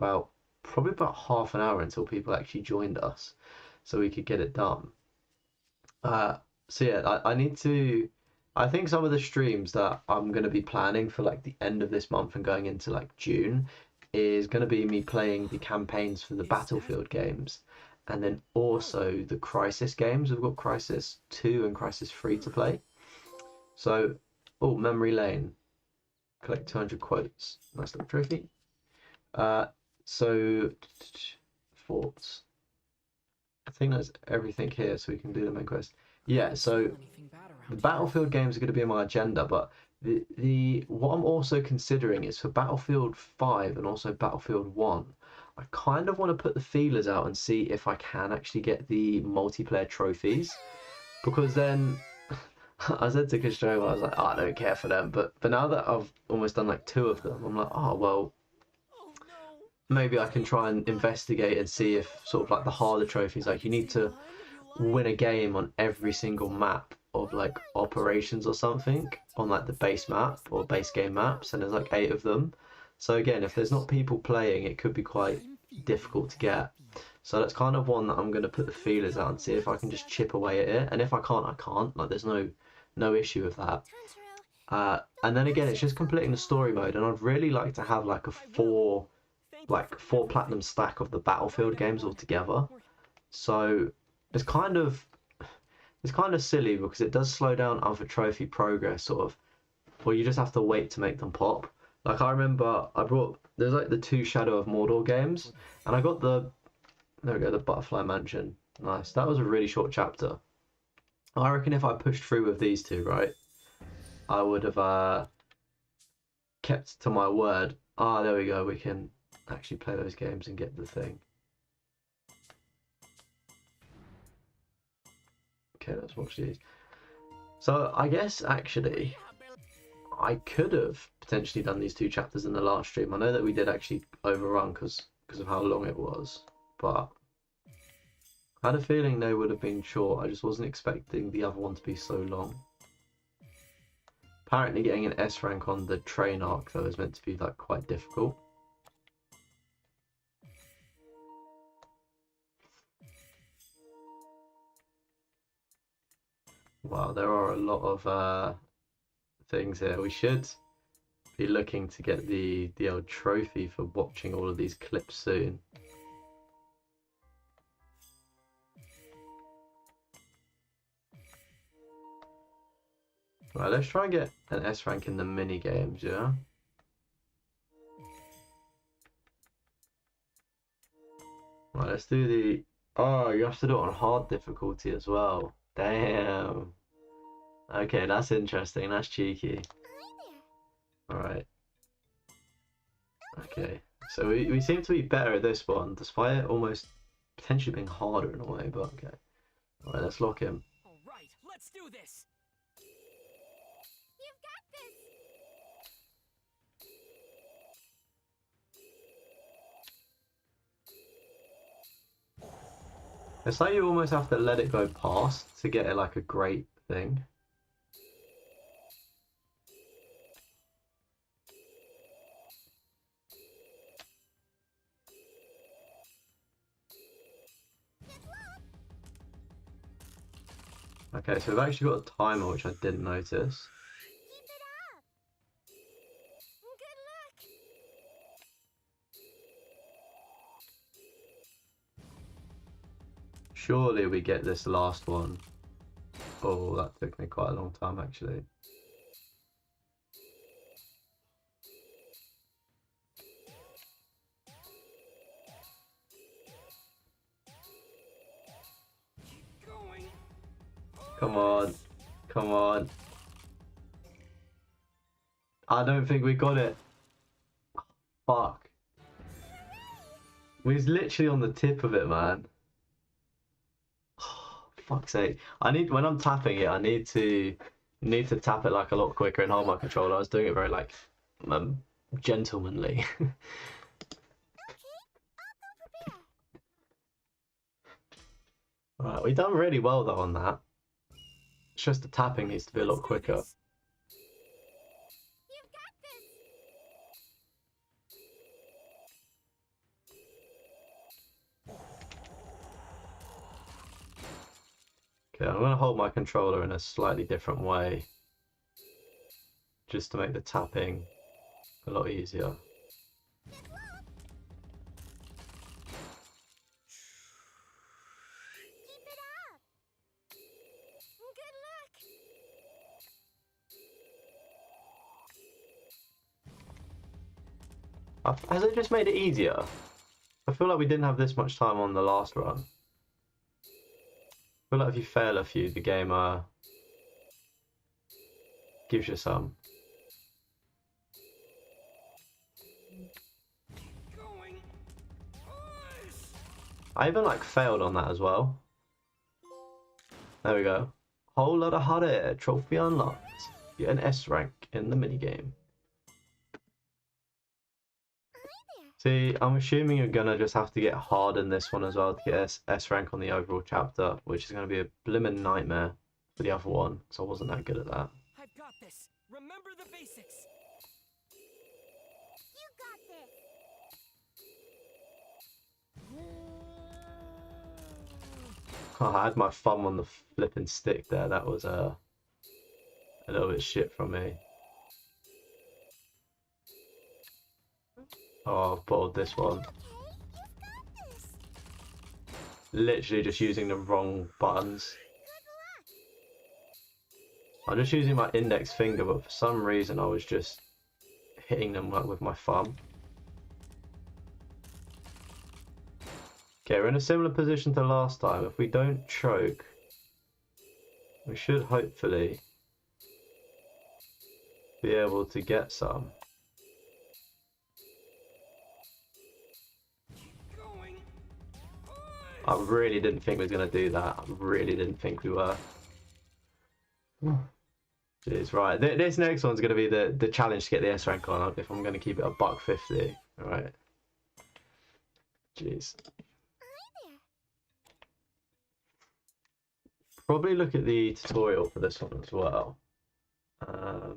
Speaker 1: probably about half an hour until people actually joined us, so we could get it done. So yeah, I think some of the streams that I'm going to be planning for like the end of this month and going into like June is going to be me playing the campaigns for the Battlefield games and then also the Crysis games. We've got Crysis 2 and Crysis 3 to play. So, Memory Lane. Collect 200 quotes. Nice little trophy. So, thoughts. I think that's everything here, so we can do the main quest. Yeah, so the Battlefield games are going to be on my agenda, but the what I'm also considering is for Battlefield 5 and also Battlefield 1, I kind of want to put the feelers out and see if I can actually get the multiplayer trophies, because then I said to Kishoma, I was like, oh, I don't care for them, but now that I've almost done like 2 of them, I'm like, oh well, maybe I can try and investigate and see if sort of like the harder trophies, like you need to win a game on every single map of like operations or something on like the base map or base game maps, and there's like 8 of them. So again, if there's not people playing, it could be quite difficult to get. So that's kind of one that I'm going to put the feelers out and see if I can just chip away at it. And if I can't, I can't. Like there's no issue with that. And then again, it's just completing the story mode, and I'd really like to have like a 4 platinum stack of the Battlefield games all together. So it's kind of silly because it does slow down other trophy progress, sort of. Well, you just have to wait to make them pop. Like I remember there's like the 2 Shadow of Mordor games, and I got there we go, the Butterfly Mansion. Nice. That was a really short chapter. I reckon if I pushed through with these 2, right, I would have kept to my word. There we go. We can actually play those games and get the thing. Okay, let's watch these. So I guess actually I could have potentially done these 2 chapters in the last stream. I know that we did actually overrun because of how long it was, but I had a feeling they would have been short. I just wasn't expecting the other one to be so long. Apparently getting an S rank on the train arc though is meant to be like quite difficult. Wow, there are a lot of things here. We should be looking to get the old trophy for watching all of these clips soon. Right, let's try and get an S rank in the mini games, yeah? Right, let's do the... Oh, you have to do it on hard difficulty as well. Damn. Okay, that's interesting. That's cheeky. Alright. Okay, So we seem to be better at this one, despite it almost potentially being harder in a way, but okay. Alright, let's lock him.
Speaker 5: All right, let's do this.
Speaker 6: You've got this!
Speaker 1: It's like you almost have to let it go past to get it like a great thing. Okay, so we've actually got a timer, which I didn't notice.
Speaker 6: Keep it up! Good luck!
Speaker 1: Surely we get this last one. Oh, that took me quite a long time actually.
Speaker 5: Keep going.
Speaker 1: Come on. Come on. I don't think we got it. Fuck. We was literally on the tip of it, man. Fuck's sake. I need, when I'm tapping it, I need to tap it like a lot quicker and hold my controller. I was doing it very like gentlemanly. Right, we done really well though on that. It's just the tapping needs to be a lot quicker.
Speaker 6: You've got this!
Speaker 1: Okay, I'm gonna hold my controller in a slightly different way, just to make the tapping a lot easier.
Speaker 6: Keep it up! Good luck!
Speaker 1: Has it just made it easier? I feel like we didn't have this much time on the last run. I feel like if you fail a few, the game gives you some.
Speaker 5: Going. Push.
Speaker 1: I even like failed on that as well. There we go. Whole lot of hot air. Trophy unlocked. Get an S rank in the minigame. See, I'm assuming you're gonna just have to get hard in this one as well to get S rank on the overall chapter, which is gonna be a blimmin' nightmare for the other one, because I wasn't that good at that.
Speaker 5: I've got this. Remember the basics.
Speaker 6: You got this!
Speaker 1: I had my thumb on the flipping stick there. That was a little bit shit from me. Oh, I've bottled this one.
Speaker 6: Okay, you've got this!
Speaker 1: Literally just using the wrong buttons.
Speaker 6: Good luck!
Speaker 1: I'm just using my index finger, but for some reason I was just hitting them like with my thumb. Okay, we're in a similar position to last time. If we don't choke, we should hopefully be able to get some.
Speaker 5: Going.
Speaker 1: I really didn't think we was going to do that. I really didn't think we were. Jeez, right. This next one's going to be the challenge to get the S rank on if I'm going to keep it a $150. Alright. Jeez. Probably look at the tutorial for this one as well.
Speaker 6: Hello!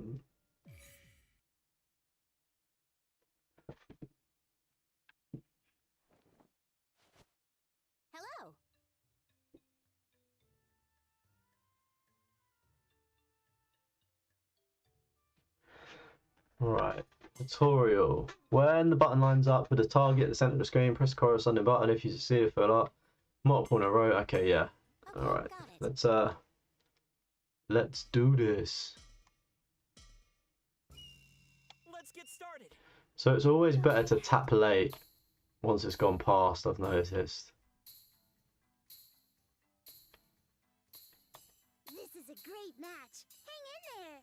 Speaker 1: Right. Tutorial. When the button lines up with the target at the center of the screen, press the corresponding button. If you succeed to fill up multiple in a row. Okay, yeah.
Speaker 6: Okay,
Speaker 1: Alright.
Speaker 6: got it.
Speaker 1: Let's do this.
Speaker 5: Let's get started.
Speaker 1: So it's always better to tap late once it's gone past, I've noticed.
Speaker 6: This is a great match. Hang in there.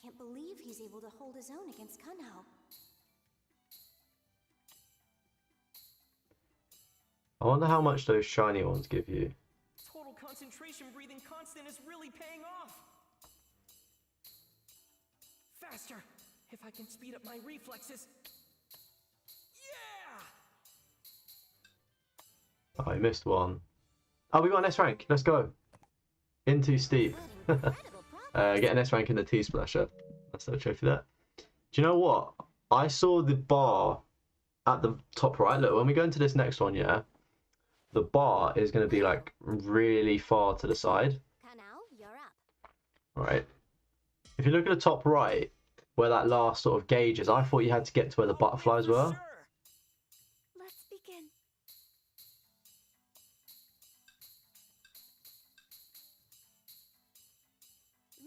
Speaker 6: I can't believe he's able to hold his own against Kunhao.
Speaker 1: I wonder how much those shiny ones give you.
Speaker 5: Total concentration breathing constant is really paying off. Faster, if I can speed up my reflexes. Yeah!
Speaker 1: Oh, I missed one. Oh, we got an S rank. Let's go. Into Steve.
Speaker 6: What incredible progress.
Speaker 1: Get an S rank in the T-Splasher. That's no trophy there. Do you know what? I saw the bar at the top right. Look, when we go into this next one, yeah, the bar is going to be like really far to the side.
Speaker 6: Kanao, you're up.
Speaker 1: Right. If you look at the top right, where that last sort of gauge is, I thought you had to get to where the butterflies were.
Speaker 5: Sure.
Speaker 6: Let's begin.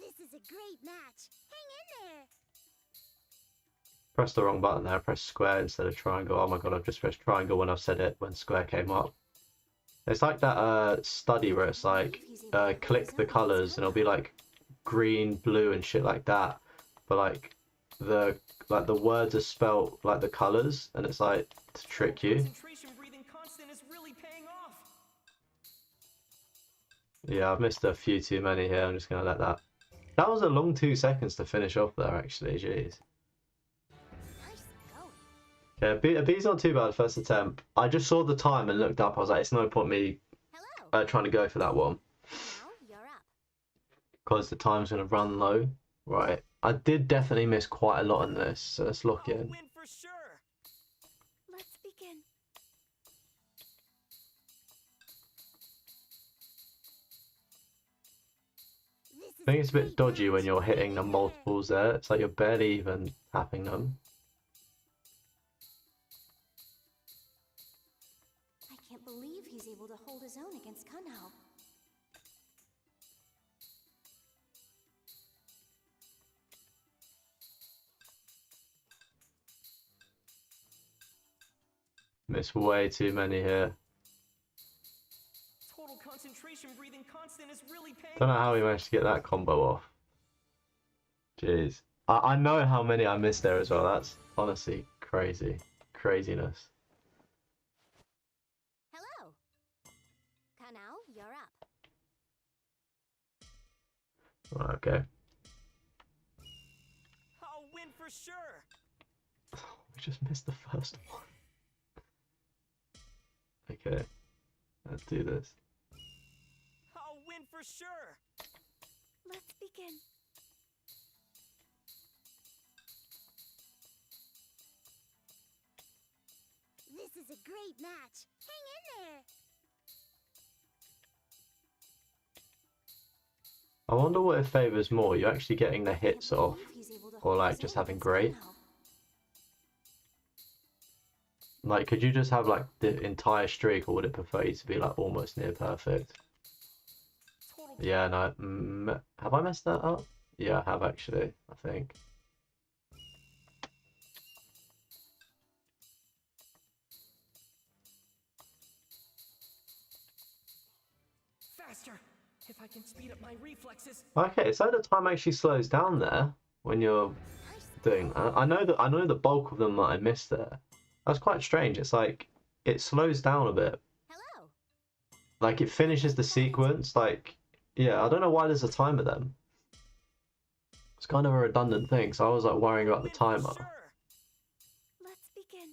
Speaker 6: This is a great match. Hang in there.
Speaker 1: Pressed the wrong button there. Press square instead of triangle. Oh my god, I've just pressed triangle when I've said it when square came up. It's like that study where it's like click the colors and it'll be like green, blue, and shit like that. But like the words are spelt like the colors, and it's like to trick you.
Speaker 5: Concentration breathing constant is really paying off.
Speaker 1: Yeah, I've missed a few too many here. I'm just gonna let that. That was a long 2 seconds to finish off there, actually. Jeez.
Speaker 6: Nice going.
Speaker 1: Yeah, B's not too bad first attempt. I just saw the time and looked up. I was like, it's no point me
Speaker 6: Hello.
Speaker 1: trying to go for that one
Speaker 6: Now you're up.
Speaker 1: because the time's gonna run low. Right. I did definitely miss quite a lot in this, so let's lock
Speaker 5: I'll
Speaker 1: in.
Speaker 5: win for sure.
Speaker 6: Let's begin. This is
Speaker 1: I think it's a bit
Speaker 6: great
Speaker 1: dodgy when
Speaker 6: match.
Speaker 1: you're hitting the
Speaker 6: Hang in
Speaker 1: multiples there. It's like you're barely even tapping them.
Speaker 6: I can't believe he's able to hold his own against Kunhao.
Speaker 1: Miss way too many here.
Speaker 5: Total concentration breathing constant is really paying
Speaker 1: Don't know
Speaker 5: off.
Speaker 1: how we managed to get that combo off. Jeez. I know how many I missed there as well. That's honestly crazy. Craziness.
Speaker 6: Hello. Kanao, you're up.
Speaker 1: Right, okay.
Speaker 5: I'll win for sure.
Speaker 1: We just missed the first one. Okay. Let's do this.
Speaker 5: I'll win for sure.
Speaker 6: Let's begin. This is a great match. Hang in there.
Speaker 1: I wonder what it favors more. You actually getting the
Speaker 6: I can't
Speaker 1: hits off,
Speaker 6: believe he's able to
Speaker 1: or
Speaker 6: hold
Speaker 1: like
Speaker 6: his
Speaker 1: just
Speaker 6: own
Speaker 1: having
Speaker 6: against
Speaker 1: great.
Speaker 6: Kunhao.
Speaker 1: Like, could you just have like the entire streak, or would it prefer you to be like almost near perfect?
Speaker 5: Total
Speaker 1: Yeah, no. Have I messed that up? Yeah, I have actually, I think.
Speaker 5: faster. If I can speed up my reflexes.
Speaker 1: Okay, so the time actually slows down there when you're
Speaker 6: Nice
Speaker 1: doing. I know the bulk of them that I missed there. That's quite strange. It's like it slows down a bit.
Speaker 6: Hello.
Speaker 1: Like it finishes the sequence. Like, yeah, I don't know why there's a timer then. It's kind of a redundant thing. So I was like worrying about the
Speaker 5: Win for
Speaker 1: timer.
Speaker 5: sure.
Speaker 6: Let's begin.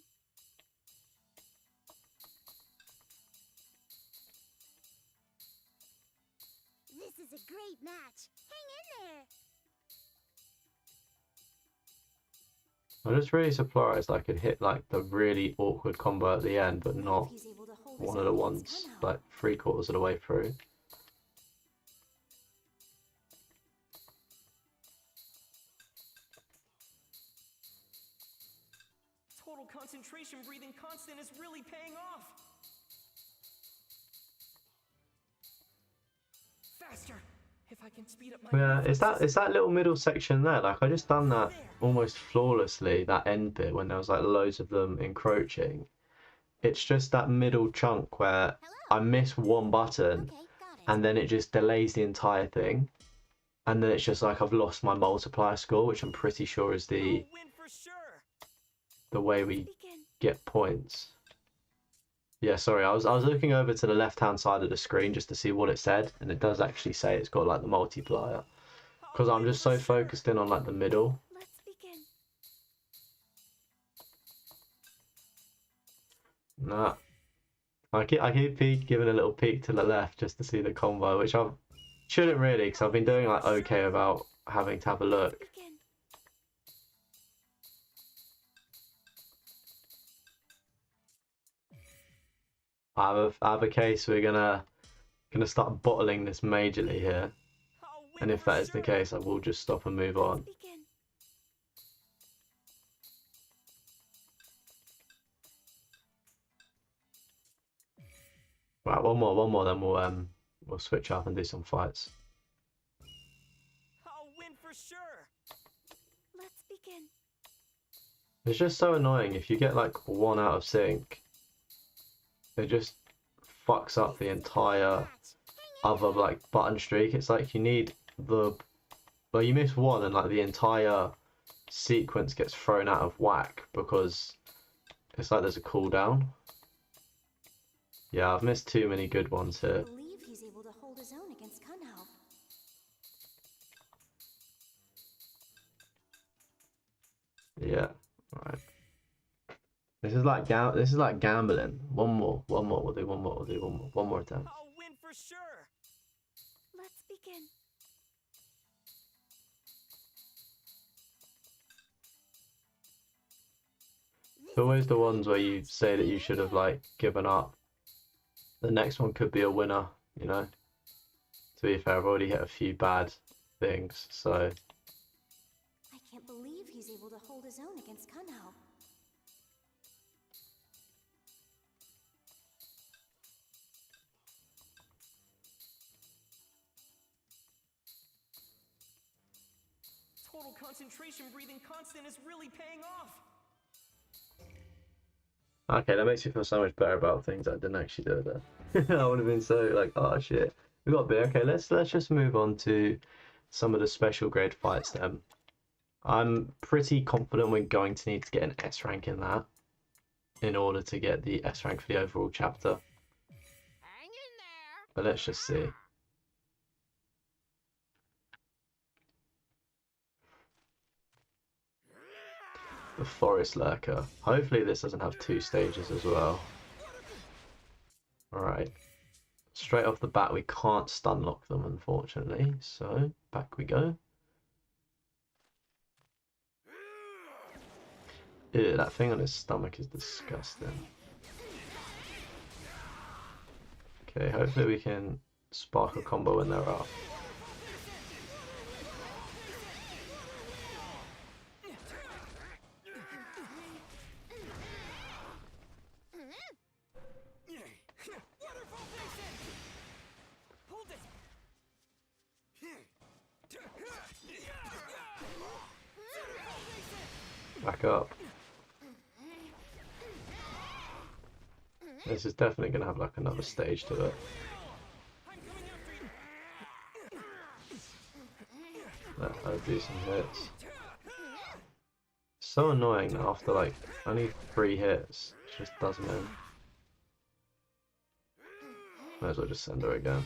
Speaker 6: This is a great match. Hang in there.
Speaker 1: I'm just really surprised I could hit like the really awkward combo at the end, but not
Speaker 6: He's able to hold his
Speaker 1: one of the
Speaker 6: own against
Speaker 1: ones
Speaker 6: Kunhao.
Speaker 1: like 3/4 of the way through.
Speaker 5: Total concentration breathing constant is really paying off. Faster. If I can speed up my
Speaker 1: Yeah,
Speaker 5: reflexes.
Speaker 1: it's that little middle section there. Like I just done that almost flawlessly, that end bit when there was like loads of them encroaching. It's just that middle chunk where I
Speaker 6: Hello.
Speaker 1: miss one button
Speaker 6: Okay, got it.
Speaker 1: and then it just delays the entire thing. and then it's just like I've lost my multiplier score, which I'm pretty sure is
Speaker 2: I'll win for sure.
Speaker 1: the way we
Speaker 6: Begin.
Speaker 1: get points. Yeah, sorry, I was looking over to the left-hand side of the screen just to see what it said, and it does actually say it's got like the multiplier. Because I'm just so focused in on like the middle.
Speaker 6: Let's begin.
Speaker 1: Nah. I keep giving a little peek to the left just to see the combo, which I shouldn't really, because I've been doing like okay about having to have a look.
Speaker 6: Begin.
Speaker 1: I have a case we're gonna start bottling this majorly here,
Speaker 2: I'll win
Speaker 1: and if
Speaker 2: for
Speaker 1: that is the
Speaker 2: sure.
Speaker 1: case, I will just stop and move on.
Speaker 6: Begin.
Speaker 1: Right, one more, then we'll switch up and do some fights.
Speaker 2: I'll win for sure.
Speaker 6: Let's begin.
Speaker 1: It's just so annoying if you get like one out of sync. It just fucks up the entire other like button streak. It's like you need well, you miss one and like the entire sequence gets thrown out of whack because it's like there's a cooldown. Yeah, I've missed too many good ones
Speaker 6: I
Speaker 1: here.
Speaker 6: believe he's able to hold his own against Kunhao.
Speaker 1: Yeah, right. This is like gambling. One more. We'll do one more. One more attempt.
Speaker 2: I'll win for sure.
Speaker 6: Let's begin.
Speaker 1: It's always the ones where you say that you should have like given up. The next one could be a winner, you know. To be fair, I've already hit a few bad things, so
Speaker 6: I can't believe he's able to hold his own against Kunhao.
Speaker 5: Total concentration breathing constant is really paying off.
Speaker 1: okay, that makes me feel so much better about things I didn't actually do there. I would have been so like, oh shit, we got a bit. Okay, let's just move on to some of the special grade fights then. I'm pretty confident we're going to need to get an S rank in that in order to get the S rank for the overall chapter.
Speaker 2: Hang in there.
Speaker 1: But let's just see. The Forest Lurker. Hopefully this doesn't have 2 stages as well. Alright. Straight off the bat we can't stun lock them unfortunately, so back we go. Ew, that thing on his stomach is disgusting. Okay, hopefully we can spark a combo when they're up.
Speaker 2: Hold it.
Speaker 1: Back up. This is definitely going to have like another stage to it.
Speaker 2: I'm coming after you.
Speaker 1: That'll do some hits. So annoying that after like only 3 hits, it just does them in. Might as well just send her again.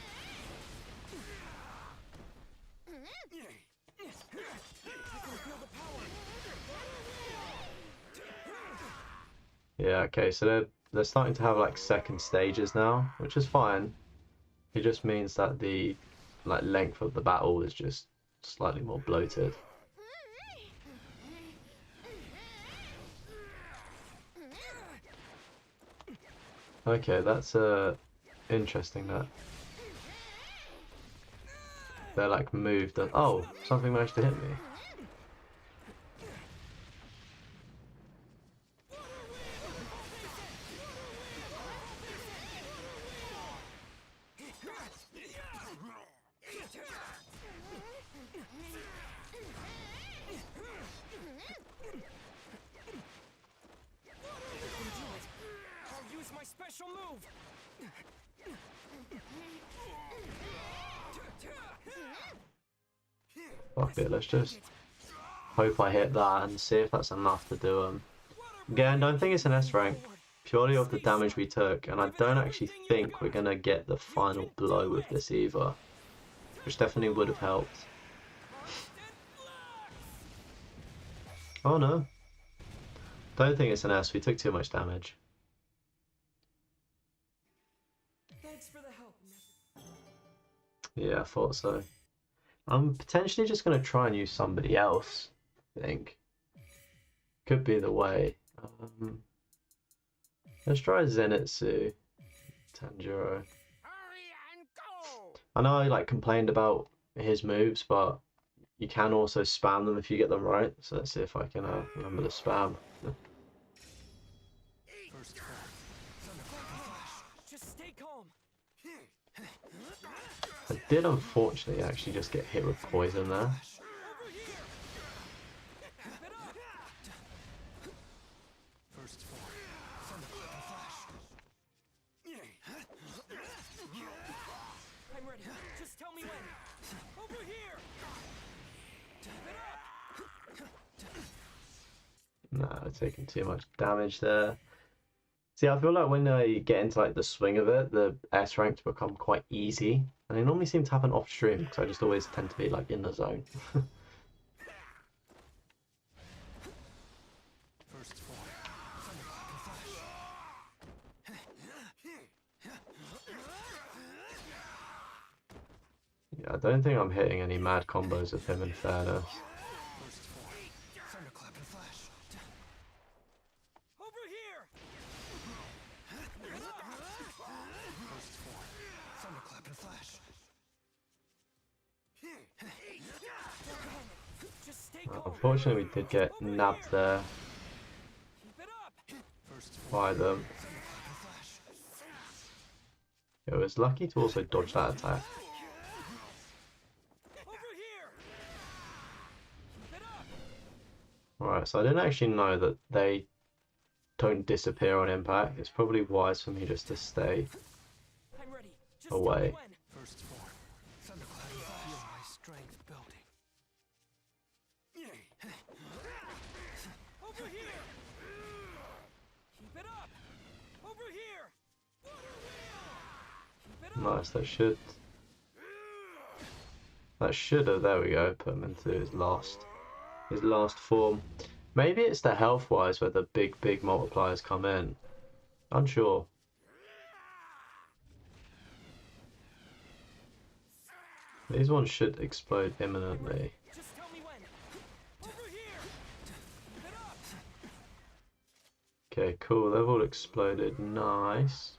Speaker 1: Yeah, okay, so they're starting to have like second stages now, which is fine. It just means that the like length of the battle is just slightly more bloated. Okay, that's interesting that they're like moved. Oh, something managed to hit me.
Speaker 2: I'll use my special move.
Speaker 1: Fuck it, let's just hope I hit that and see if that's enough to do them. Again, don't think it's an S rank, purely off the damage we took, and I don't actually think we're gonna get the final blow with this either, which definitely would have helped. Oh no. Don't think it's an S, we took too much damage.
Speaker 5: Thanks for the help.
Speaker 1: Yeah, I thought so. I'm potentially just going to try and use somebody else, I think. Could be the way. Let's try Zenitsu. Tanjiro. I know I like complained about his moves, but you can also spam them if you get them right. So let's see if I can remember the spam.
Speaker 5: Just stay calm.
Speaker 1: I did unfortunately actually just get hit with poison there.
Speaker 5: I'm ready. Just tell me when. Over here.
Speaker 1: Nah, taking too much damage there. See, I feel like when I get into like the swing of it, the S ranks become quite easy, and they normally seem to happen off stream because I just always tend to be like in the zone. Yeah, I don't think I'm hitting any mad combos with him in fairness. Unfortunately, we did get nabbed there by them. It was lucky to also dodge that attack. Alright, so I didn't actually know that they don't disappear on impact. It's probably wise for me just to stay away. Nice, that should have, there we go, put him into his last form. Maybe it's the health wise where the big multipliers come in. Unsure. These ones should explode imminently. Okay, cool, they've all exploded, nice.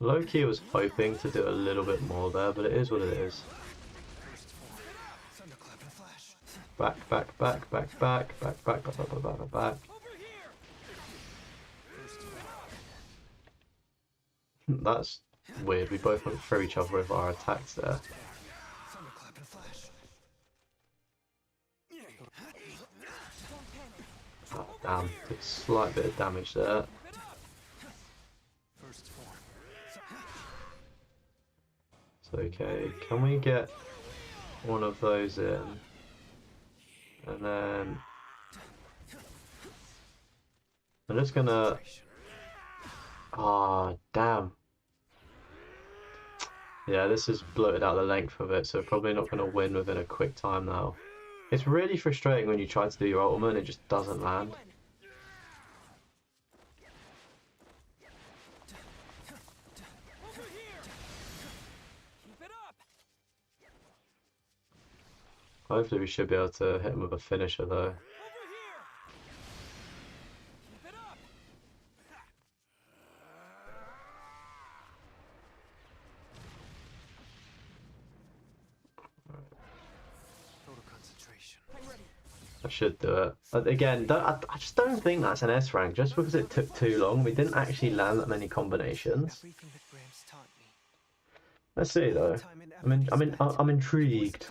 Speaker 1: Low-key was hoping to do a little bit more there, but it is what it is. Back. That's weird, we both went through each other with our attacks there. Oh, damn, did a slight bit of damage there. Okay, can we get one of those in? And then I'm just gonna... Ah, damn. Yeah, this has bloated out the length of it, so probably not gonna win within a quick time now. It's really frustrating when you try to do your ultimate and it just doesn't land. Hopefully we should be able to hit him with a finisher though. I should do it. Again, I just don't think that's an S rank, just because it took too long. We didn't actually land that many combinations. Let's see though. I'm intrigued.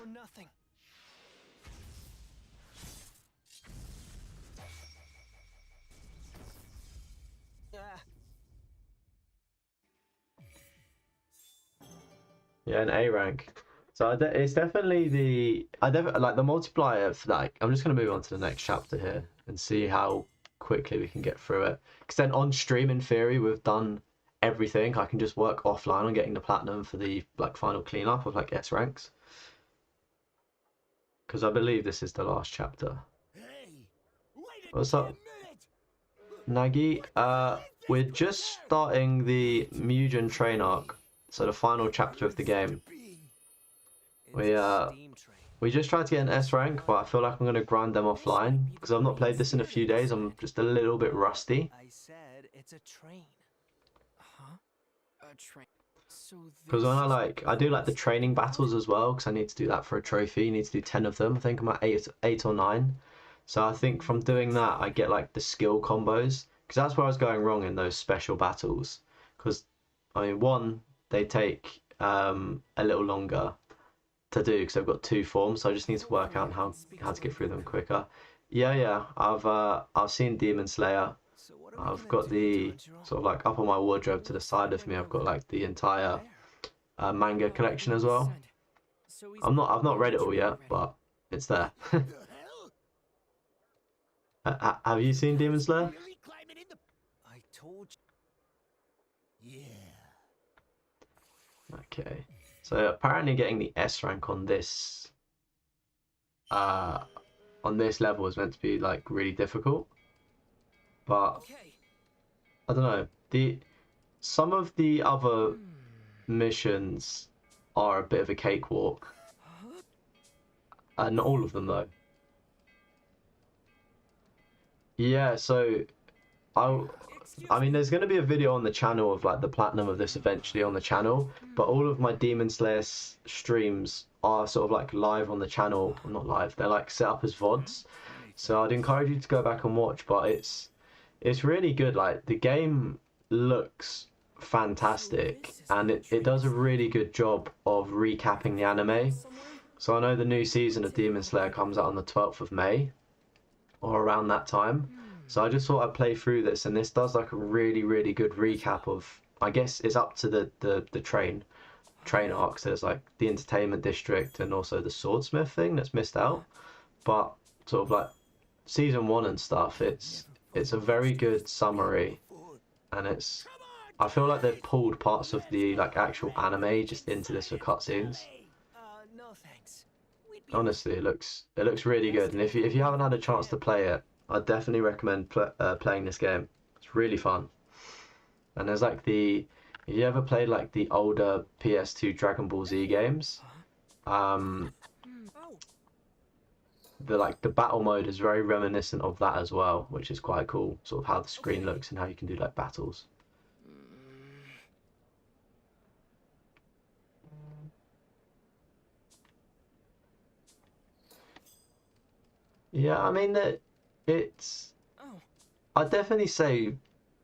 Speaker 1: Yeah, an A rank. So it's definitely like the multiplier for that. I'm just gonna move on to the next chapter here and see how quickly we can get through it. Because then on stream, in theory, we've done everything. I can just work offline on getting the platinum for the like final cleanup of like S ranks. Because I believe this is the last chapter.
Speaker 2: Hey, wait
Speaker 1: What's up, Nagi? We're just starting the Mugen train arc, so the final chapter of the game. We just tried to get an S rank, but I feel like I'm gonna grind them offline because I've not played this in a few days. I'm just a little bit rusty.
Speaker 5: I said it's a train. Huh? A train. So
Speaker 1: Because when I do like the training battles as well, because I need to do that for a trophy. You need to do 10 of them. I think I'm at eight or 9. So I think from doing that, I get like the skill combos. Because that's where I was going wrong in those special battles. Because I mean, one, they take a little longer to do because I've got 2 forms, so I just need to work out how to get through them quicker. Yeah, I've seen Demon Slayer. I've got the sort of like up on my wardrobe to the side of me. I've got like the entire manga collection as well. I've not read it all yet, but it's there. Have you seen Demon Slayer?
Speaker 5: I told you.
Speaker 2: Yeah.
Speaker 1: Okay. So apparently getting the S rank on this level is meant to be like really difficult. But
Speaker 5: Okay.
Speaker 1: I don't know. Some of the other missions are a bit of a cakewalk. Not all of them though. Yeah, so I mean, there's going to be a video on the channel of like the platinum of this eventually on the channel, but all of my Demon Slayer streams are sort of like live on the channel. Well, not live, they're like set up as VODs. So I'd encourage you to go back and watch, but it's really good. Like the game looks fantastic and it does a really good job of recapping the anime. So I know the new season of Demon Slayer comes out on the 12th of May or around that time. So I just thought I'd play through this, and this does like a really, really good recap of, I guess it's up to the train arc. So there's like the entertainment district and also the swordsmith thing that's missed out. But sort of like season 1 and stuff, it's a very good summary, and I feel like they've pulled parts of the like actual anime just into this for cutscenes.
Speaker 5: No thanks.
Speaker 1: Honestly, it looks really good, and if you haven't had a chance to play it, I definitely recommend playing this game. It's really fun. And there's like if you ever played like the older PS2 Dragon Ball Z games, the battle mode is very reminiscent of that as well, which is quite cool. Sort of how the screen looks and how you can do like battles. Yeah, I mean it's. I'd definitely say,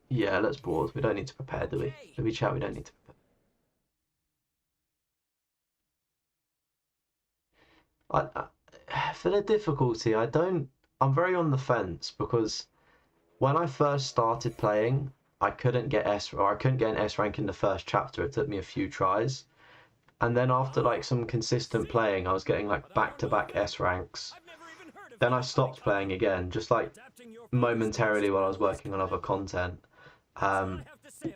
Speaker 1: yeah, let's pause. We don't need to prepare, do we? Do we chat? We don't need to prepare. For the difficulty, I'm very on the fence because when I first started playing, I couldn't get an S rank in the first chapter. It took me a few tries. And then after like some consistent playing, I was getting like back-to-back S ranks. Then I stopped playing again, just like momentarily while I was working on other content. And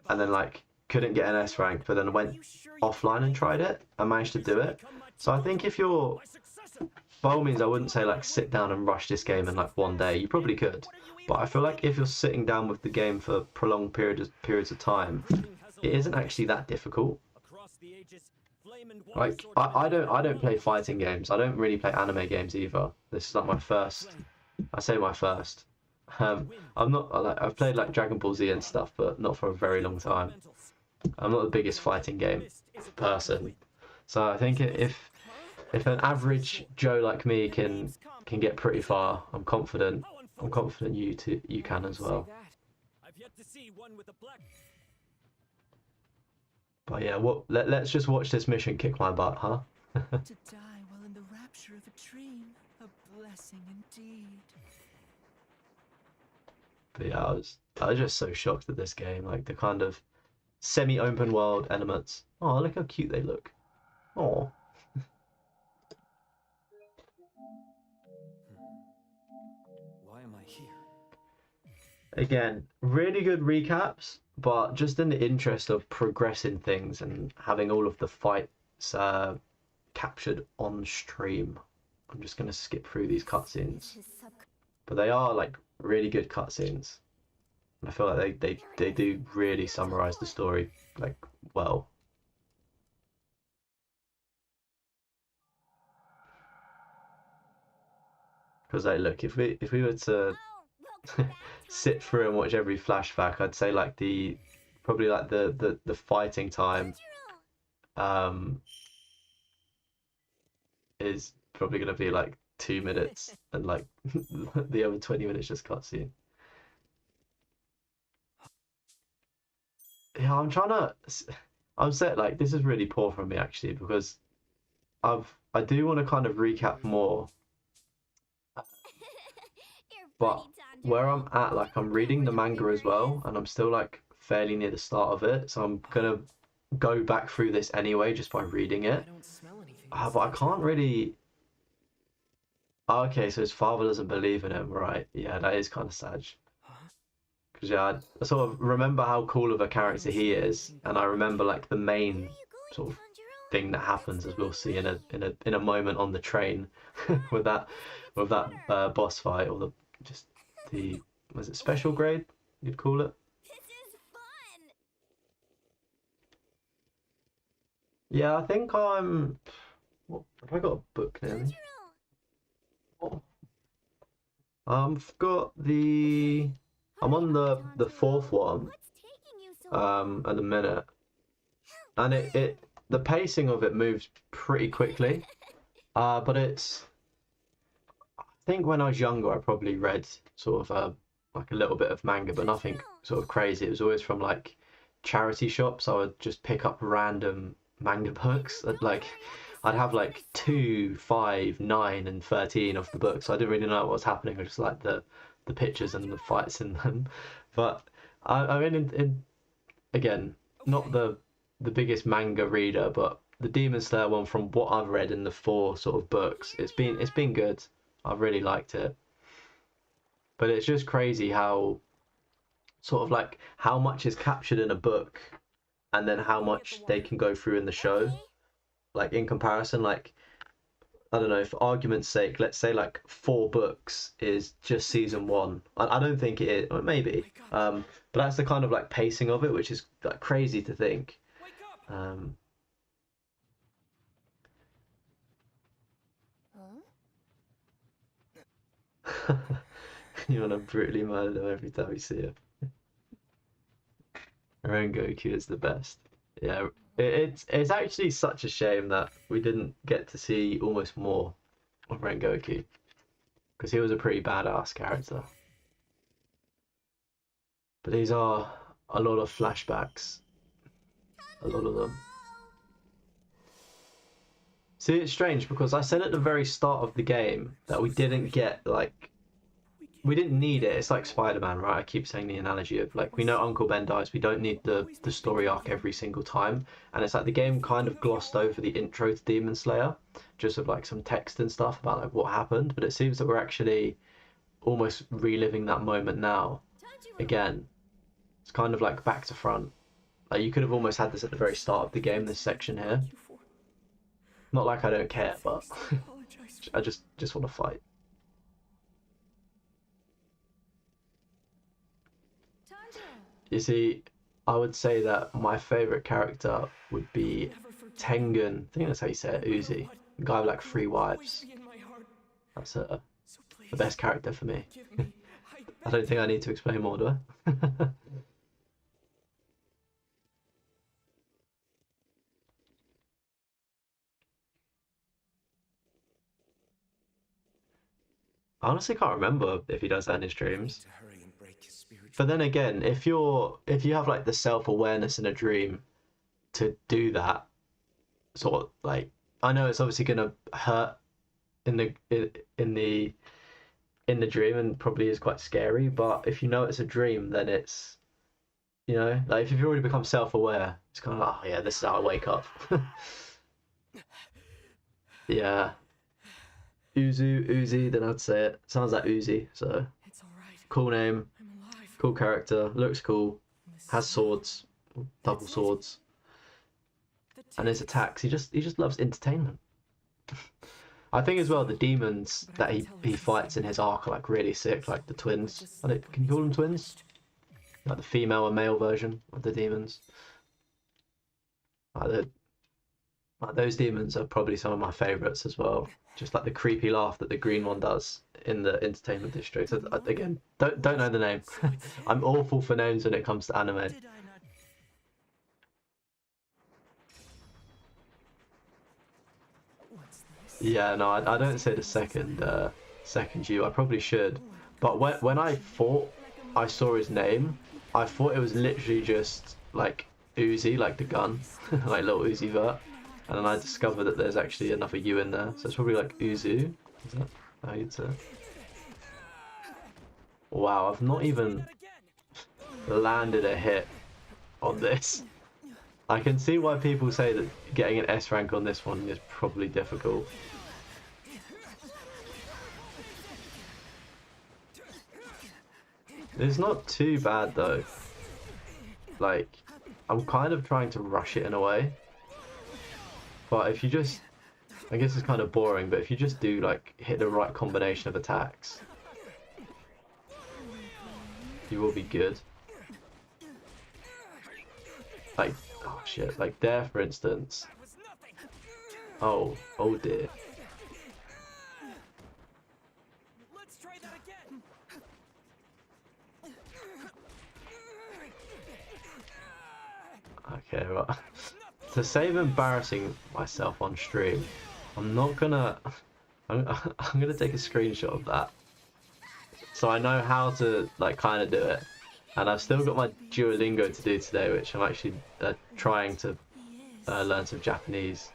Speaker 1: then like couldn't get an S rank, but then went offline and tried it and managed to do it. So I think if you're, by all means, I wouldn't say like sit down and rush this game in like one day. You probably could, but I feel like if you're sitting down with the game for prolonged periods of time, it isn't actually that difficult. Like I don't play fighting games. I don't really play anime games either. This is like my first. I say my first. I'm not like I've played like Dragon Ball Z and stuff, but not for a very long time. I'm not the biggest fighting game person, so I think if an average Joe like me can get pretty far, I'm confident. I'm confident you can as well. But yeah, let's just watch this mission kick my butt, huh?
Speaker 3: To die while in the rapture of a dream, a blessing indeed.
Speaker 1: But yeah, I was just so shocked at this game, like the kind of semi-open world elements. Oh, look how cute they look. Oh,
Speaker 2: Why am I here?
Speaker 1: again, really good recaps, but just in the interest of progressing things and having all of the fights captured on stream, I'm just gonna skip through these cutscenes.
Speaker 6: His sub.
Speaker 1: But they are like really good cutscenes. And I feel like they do really summarize the story like well. Because like look, if we were to sit through and watch every flashback, I'd say like probably like the fighting time is probably gonna be like 2 minutes and like the other 20 minutes just cutscene. Yeah, I'm set like this is really poor from me actually because I do want to kind of recap more, but where I'm at, like I'm reading the manga as well, and I'm still like fairly near the start of it, so I'm gonna go back through this anyway just by reading it.
Speaker 5: I don't smell anything.
Speaker 1: But I can't really. Oh, okay, so his father doesn't believe in him, right? Yeah, that is kind of sad.
Speaker 5: Huh?
Speaker 1: Because yeah, I sort of remember how cool of a character he is, and I remember like the main sort of thing that happens, as we'll see in a moment on the train with that boss fight, or was it special grade you'd call it?
Speaker 6: This is fun.
Speaker 1: Yeah, I think I'm. What have I got a book near me?
Speaker 6: Tanjiro.
Speaker 1: Oh. I've got I'm on the fourth one
Speaker 6: What's taking you so long?
Speaker 1: at the minute, and the pacing of it moves pretty quickly. But I think when I was younger, I probably read sort of like a little bit of manga, but nothing sort of crazy. It was always from like charity shops. I would just pick up random manga books. I'd have like 2, 5, 9, and 13 of the books. So I didn't really know what was happening. I just like the pictures and the fights in them. But I mean, again, not the biggest manga reader, but the Demon Slayer one, from what I've read in the 4 sort of books, it's been good. I've really liked it. But it's just crazy how sort of like how much is captured in a book and then how much they can go through in the show. Like in comparison, like I don't know, for argument's sake, let's say like 4 books is just season 1. I don't think it is, or maybe. But that's the kind of like pacing of it, which is like crazy to think.
Speaker 5: Wake up!
Speaker 6: Huh?
Speaker 1: You want to brutally murder them every time you see it. Rengoku is the best. Yeah, it's actually such a shame that we didn't get to see almost more of Rengoku, because he was a pretty badass character. But these are a lot of flashbacks, a lot of them. See, it's strange because I said at the very start of the game that we didn't get like. We didn't need it. It's like Spider-Man, right? I keep saying the analogy of like, we know Uncle Ben dies. We don't need the story arc every single time. And it's like the game kind of glossed over the intro to Demon Slayer, just with like some text and stuff about like what happened. But it seems that we're actually almost reliving that moment now. Again, it's kind of like back to front. Like you could have almost had this at the very start of the game, this section here. Not like I don't care, but I just want to fight. You see, I would say that my favourite character would be Tengen. I think that's how you say it, Uzi. The guy with like 3 wives. That's the best character for me. I don't think I need to explain more, do I? I honestly can't remember if he does that in his dreams.
Speaker 2: To hurry and break his spiritual.
Speaker 1: But then again, if you have like the self-awareness in a dream to do that, sort of like, I know it's obviously gonna hurt in the dream and probably is quite scary, but if you know it's a dream, then it's, like if you've already become self-aware, it's kind of like, oh yeah, this is how I wake up. Yeah. Uzi, then I'd say it. Sounds like Uzi, so
Speaker 5: It's alright.
Speaker 1: cool name,
Speaker 5: I'm alive.
Speaker 1: cool character, looks cool,
Speaker 5: This
Speaker 1: has
Speaker 5: is
Speaker 1: swords, double
Speaker 5: That's it.
Speaker 1: swords,
Speaker 5: the
Speaker 1: and his
Speaker 5: tapes.
Speaker 1: attacks. He just loves entertainment. I think as well the demons that he fights in his arc are like really sick, like the twins. Can you call them twins? Like the female and male version of the demons. Like, like those demons are probably some of my favorites as well. Just like the creepy laugh that the green one does in the entertainment district. So, again, don't know the name. I'm awful for names when it comes to anime.
Speaker 3: Did I not? What's this?
Speaker 1: Yeah, no, I don't say the second you. I probably should. But when I thought I saw his name, I thought it was literally just like Uzi, like the gun, like little Uzi Vert. And then I discovered that there's actually another U in there. So it's probably like Uzu. Is that how you'd say it? Wow, I've not even landed a hit on this. I can see why people say that getting an S rank on this one is probably difficult. It's not too bad though. Like, I'm kind of trying to rush it in a way. But if you just, I guess it's kind of boring, but if you just do like hit the right combination of attacks, you will be good. Like, oh shit, like there for instance. Oh dear.
Speaker 5: Let's try that again.
Speaker 1: Okay, right. To save embarrassing myself on stream, I'm not gonna. I'm gonna take a screenshot of that, so I know how to like kind of do it. And I've still got my Duolingo to do today, which I'm actually trying to learn some Japanese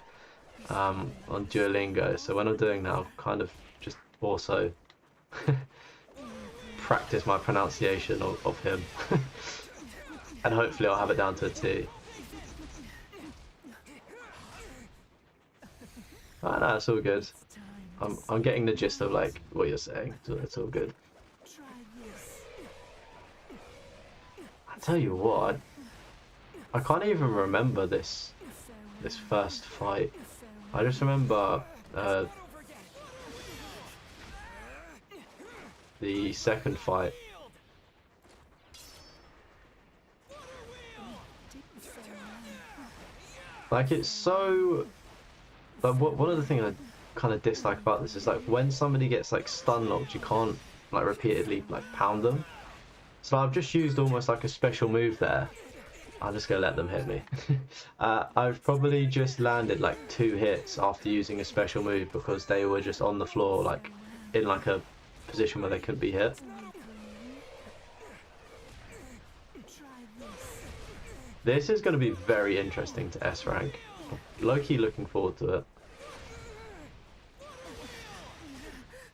Speaker 1: on Duolingo. So when I'm doing that, I'll kind of just also practice my pronunciation of him, and hopefully I'll have it down to a T. Oh, no, it's all good. I'm getting the gist of like what you're saying, so it's all good.
Speaker 3: Try this.
Speaker 1: I tell you what, I can't even remember this first fight. I just remember the second fight. Like it's so. Like one of the things I kind of dislike about this is like when somebody gets like stun locked, you can't like repeatedly like pound them. So I've just used almost like a special move there. I'm just gonna let them hit me. I've probably just landed like 2 hits after using a special move because they were just on the floor, like in like a position where they couldn't be hit. This is going to be very interesting to S rank. Low-key looking forward to it.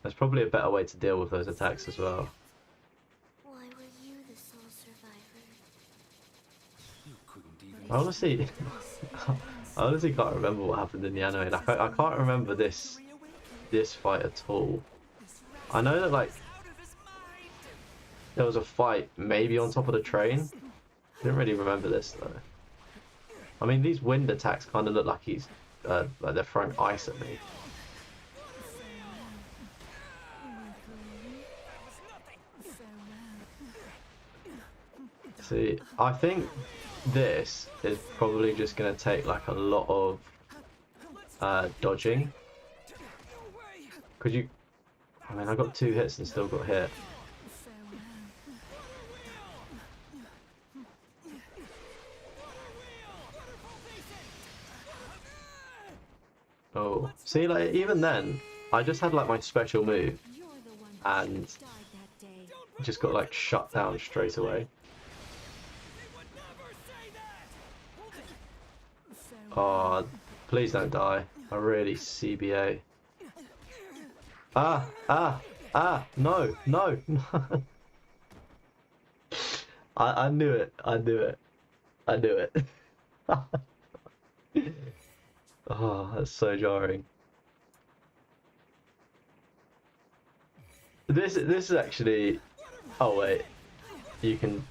Speaker 1: There's probably a better way to deal with those attacks as well.
Speaker 6: Why were you the sole survivor?
Speaker 2: You couldn't even.
Speaker 1: I honestly can't remember what happened in the anime. Like I can't remember this fight at all. I know that like there was a fight maybe on top of the train. Didn't really remember this though. I mean, these wind attacks kind of look like he's like they're throwing ice at me. See, I think this is probably just going to take like a lot of dodging. Could you? I mean, I got 2 hits and still got hit. Oh, see, like even then, I just had like my special move
Speaker 6: You're the one
Speaker 1: and
Speaker 6: died that day.
Speaker 1: just got like shut down straight away. Oh, please don't die. I really CBA. No, no, no. I knew it. I knew it. I knew it. Oh, that's so jarring. This is actually. Oh wait, you can.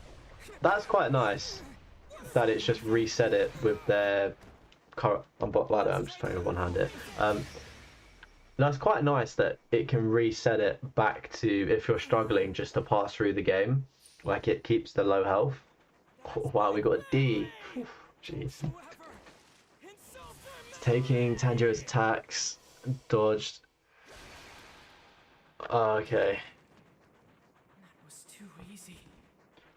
Speaker 1: That's quite nice. That it's just reset it with their current. I'm just playing with one hand here. That's quite nice that it can reset it back to if you're struggling just to pass through the game. Like it keeps the low health. Wow, we got a D. Jeez. Taking Tanjiro's attacks. Dodged. Okay.
Speaker 5: That was too easy.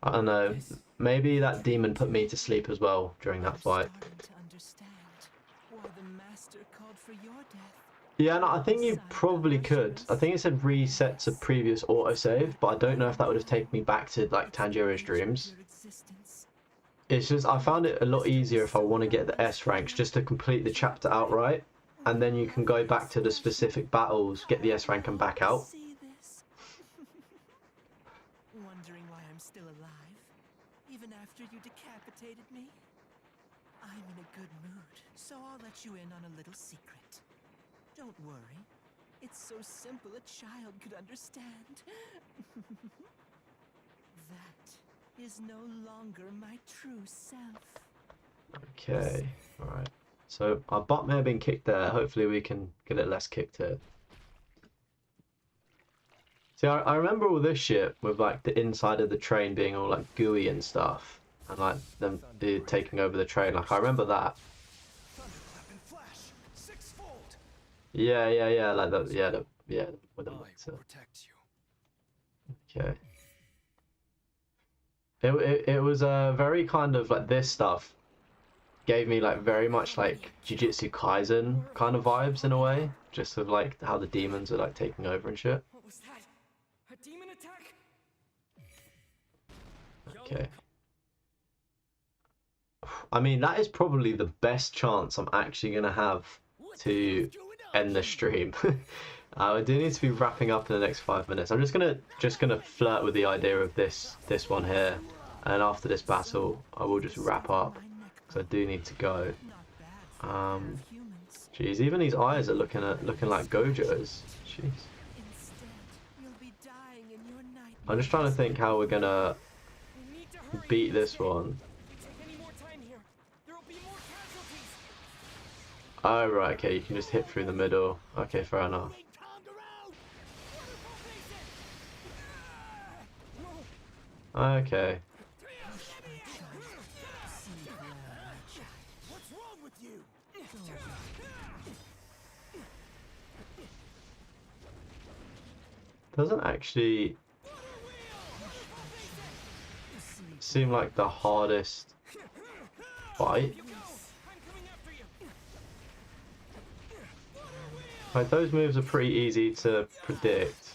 Speaker 1: I don't know. Maybe that demon put me to sleep as well during that fight.
Speaker 3: Starting to understand why the master called for your death.
Speaker 1: Yeah, no, I think you probably could. I think it said reset to previous autosave, but I don't know if that would have taken me back to like Tanjiro's dreams.
Speaker 3: Your existence.
Speaker 1: It's just I found it a lot easier if I want to get the S ranks just to complete the chapter outright, and then you can go back to the specific battles, get the S rank and back out.
Speaker 3: See this? Wondering why I'm still alive, even after you decapitated me? I'm in a good mood, so I'll let you in on a little secret. Don't worry. It's so simple a child could understand. That is no longer my true self.
Speaker 1: Okay, alright. So our butt may have been kicked there. Hopefully we can get it less kicked here. See, I remember all this shit with like the inside of the train being all like gooey and stuff, and like them taking over the train. Like I remember that.
Speaker 2: Thunderclap and flash, sixfold.
Speaker 1: Yeah. Like the with the
Speaker 2: I
Speaker 1: mixer.
Speaker 2: will protect you.
Speaker 1: Okay. It was very kind of like this stuff gave me like very much like Jujutsu Kaisen kind of vibes in a way, just of like how the demons are like taking over and shit.
Speaker 5: What was that? A demon attack?
Speaker 1: Okay. I mean, that is probably the best chance I'm actually gonna have to end the stream. I do need to be wrapping up in the next 5 minutes. I'm just gonna flirt with the idea of this one here, and after this battle, I will just wrap up because I do need to go.
Speaker 3: Not bad for humans.
Speaker 1: Jeez, even these eyes are looking like Gojo's. Jeez.
Speaker 3: Instead, you'll be dying in your nightmares.
Speaker 1: I'm just trying to think how we're gonna
Speaker 5: We need to hurry.
Speaker 1: beat this one.
Speaker 5: If we take any more time here, there will be more casualties.
Speaker 1: Oh right, okay, you can just hit through the middle. Okay, fair enough. Okay.
Speaker 2: What's wrong with you?
Speaker 1: Doesn't actually seem like the hardest fight.
Speaker 5: You go. I'm coming after you.
Speaker 1: Like those moves are pretty easy to predict.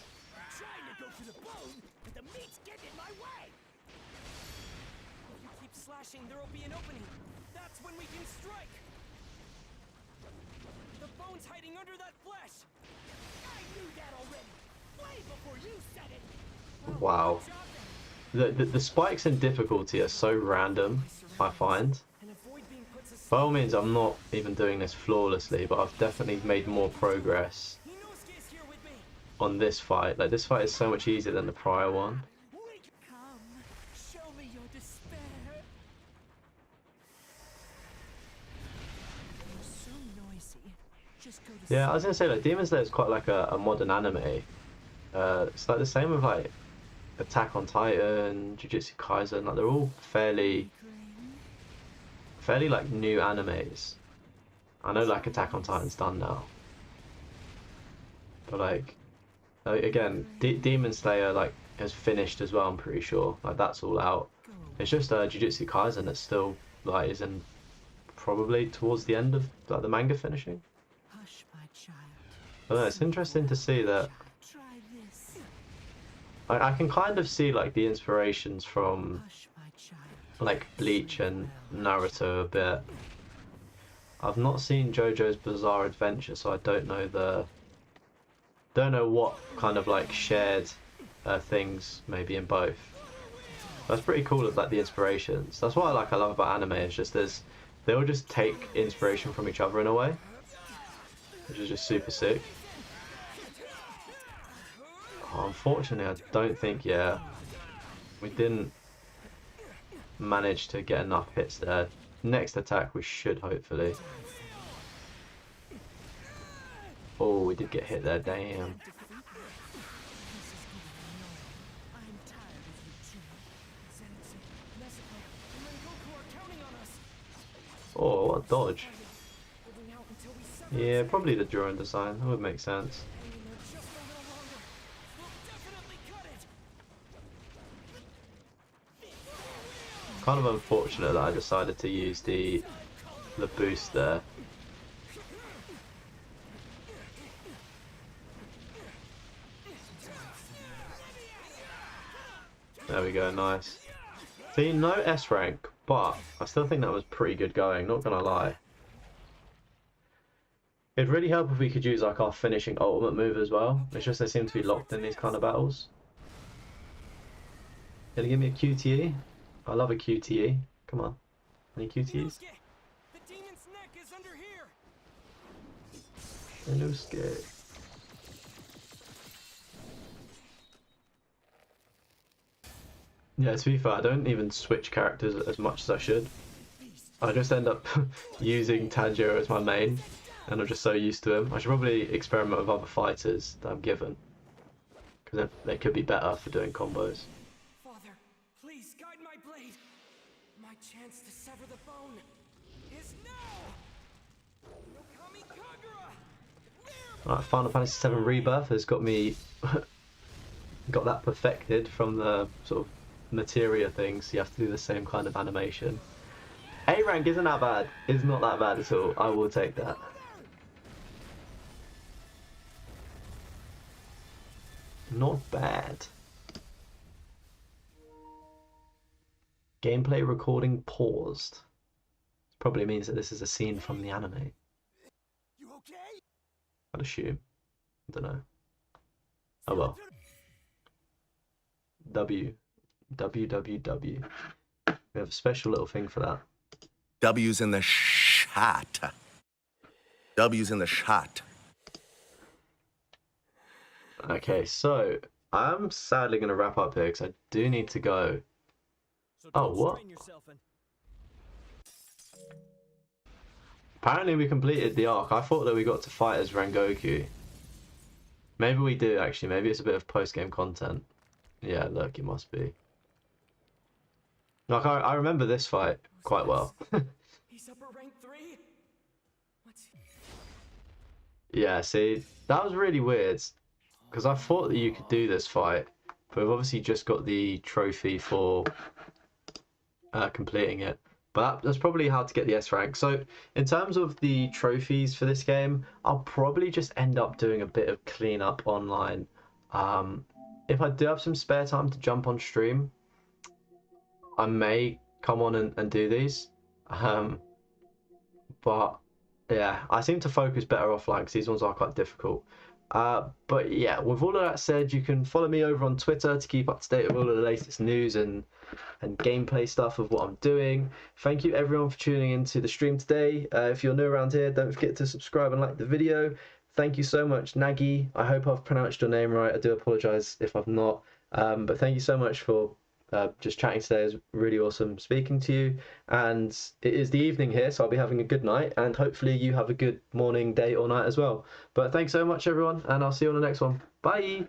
Speaker 2: Trying to go to the bone, but the meat's getting in my way.
Speaker 5: If you keep slashing, there will be an opening. That's when we can strike. The bone's hiding under that flesh.
Speaker 2: I knew that already. Way before you said it.
Speaker 1: Wow. The spikes in difficulty are so random, I find.
Speaker 5: And avoid being put to
Speaker 1: By all means, I'm not even doing this flawlessly, but I've definitely made more progress
Speaker 5: Inosuke is here with me.
Speaker 1: on this fight. Like, this fight is so much easier than the prior one.
Speaker 3: Come, show me your despair. You're so noisy. Just go to
Speaker 1: Yeah, I was gonna say, like, Demon Slayer is quite like a modern anime. It's like the same with, like, Attack on Titan, Jujutsu Kaisen. Like, they're all fairly like new animes. I know like Attack on Titan's done now, but like again, Demon Slayer like has finished as well. I'm pretty sure like that's all out. It's just Jujutsu Kaisen that's still like is in probably towards the end of like the manga finishing.
Speaker 3: Hush, my child.
Speaker 1: I don't know, it's interesting to see that.
Speaker 3: Try this.
Speaker 1: I can kind of see like the inspirations from
Speaker 3: Hush, my child.
Speaker 1: like Bleach and Naruto a bit. I've not seen JoJo's Bizarre Adventure, so I don't know what kind of like shared things maybe in both. That's pretty cool of like the inspirations. That's what I love about anime. It's just there's they all just take inspiration from each other in a way, which is just super sick. Oh, unfortunately, I don't think, yeah, we didn't manage to get enough hits there. Next attack we should hopefully. Oh, we did get hit there, damn.
Speaker 3: I'm tired of you two.
Speaker 5: Zenitsu, Nezuko, and Rengoku are counting on us.
Speaker 1: Oh, what a dodge.
Speaker 5: Holding out until we sever
Speaker 1: Yeah, probably the drawing design, that would make sense.
Speaker 5: hanging there just a little longer. We'll definitely cut it.
Speaker 1: Kind of unfortunate that I decided to use the boost there. There we go, nice. See, no S rank, but I still think that was pretty good going, not gonna lie. It'd really help if we could use like our finishing ultimate move as well. It's just they seem to be locked in these kind of battles. Gonna give me a QTE? I love a QTE. Come on. Any QTEs?
Speaker 5: Inosuke, the demon's neck is under here.
Speaker 1: Inosuke. Yeah, to be fair, I don't even switch characters as much as I should. I just end up using Tanjiro as my main, and I'm just so used to him. I should probably experiment with other fighters that I'm given, because they could be better for doing combos.
Speaker 5: Father, please guide my blade. My chance to sever the bone is now. Okami Kagura.
Speaker 1: Alright, Final Fantasy VII Rebirth has got me got that perfected from the sort of materia things. You have to do the same kind of animation. A rank isn't that bad. It's not that bad at all. I will take that. Not bad. Gameplay recording paused. Probably means that this is a scene from the anime.
Speaker 4: You okay?
Speaker 1: I'd assume. I don't know. Oh well. WWW. We have a special little thing for that.
Speaker 7: W's in the shot. W's in the shot.
Speaker 1: Okay, so I'm sadly going to wrap up here because I do need to go. Oh, what? Apparently we completed the arc. I thought that we got to fight as Rengoku. Maybe we do actually. Maybe it's a bit of post-game content. Yeah, look, it must be. Like, I remember this fight quite well.
Speaker 5: He's upper rank 3? What's
Speaker 1: Yeah, see, that was really weird. Because I thought that you could do this fight, but we've obviously just got the trophy for completing it. But that's probably how to get the S rank. So in terms of the trophies for this game, I'll probably just end up doing a bit of cleanup online. If I do have some spare time to jump on stream, I may come on and do these. But yeah, I seem to focus better offline because these ones are quite difficult. But yeah, with all of that said, you can follow me over on Twitter to keep up to date with all of the latest news and gameplay stuff of what I'm doing. Thank you everyone for tuning into the stream today. If you're new around here, don't forget to subscribe and like the video. Thank you so much, Nagi. I hope I've pronounced your name right. I do apologise if I've not. But thank you so much for just chatting today. It was really awesome speaking to you. And it is the evening here, so I'll be having a good night. And hopefully you have a good morning, day or night as well. But thanks so much, everyone. And I'll see you on the next one. Bye.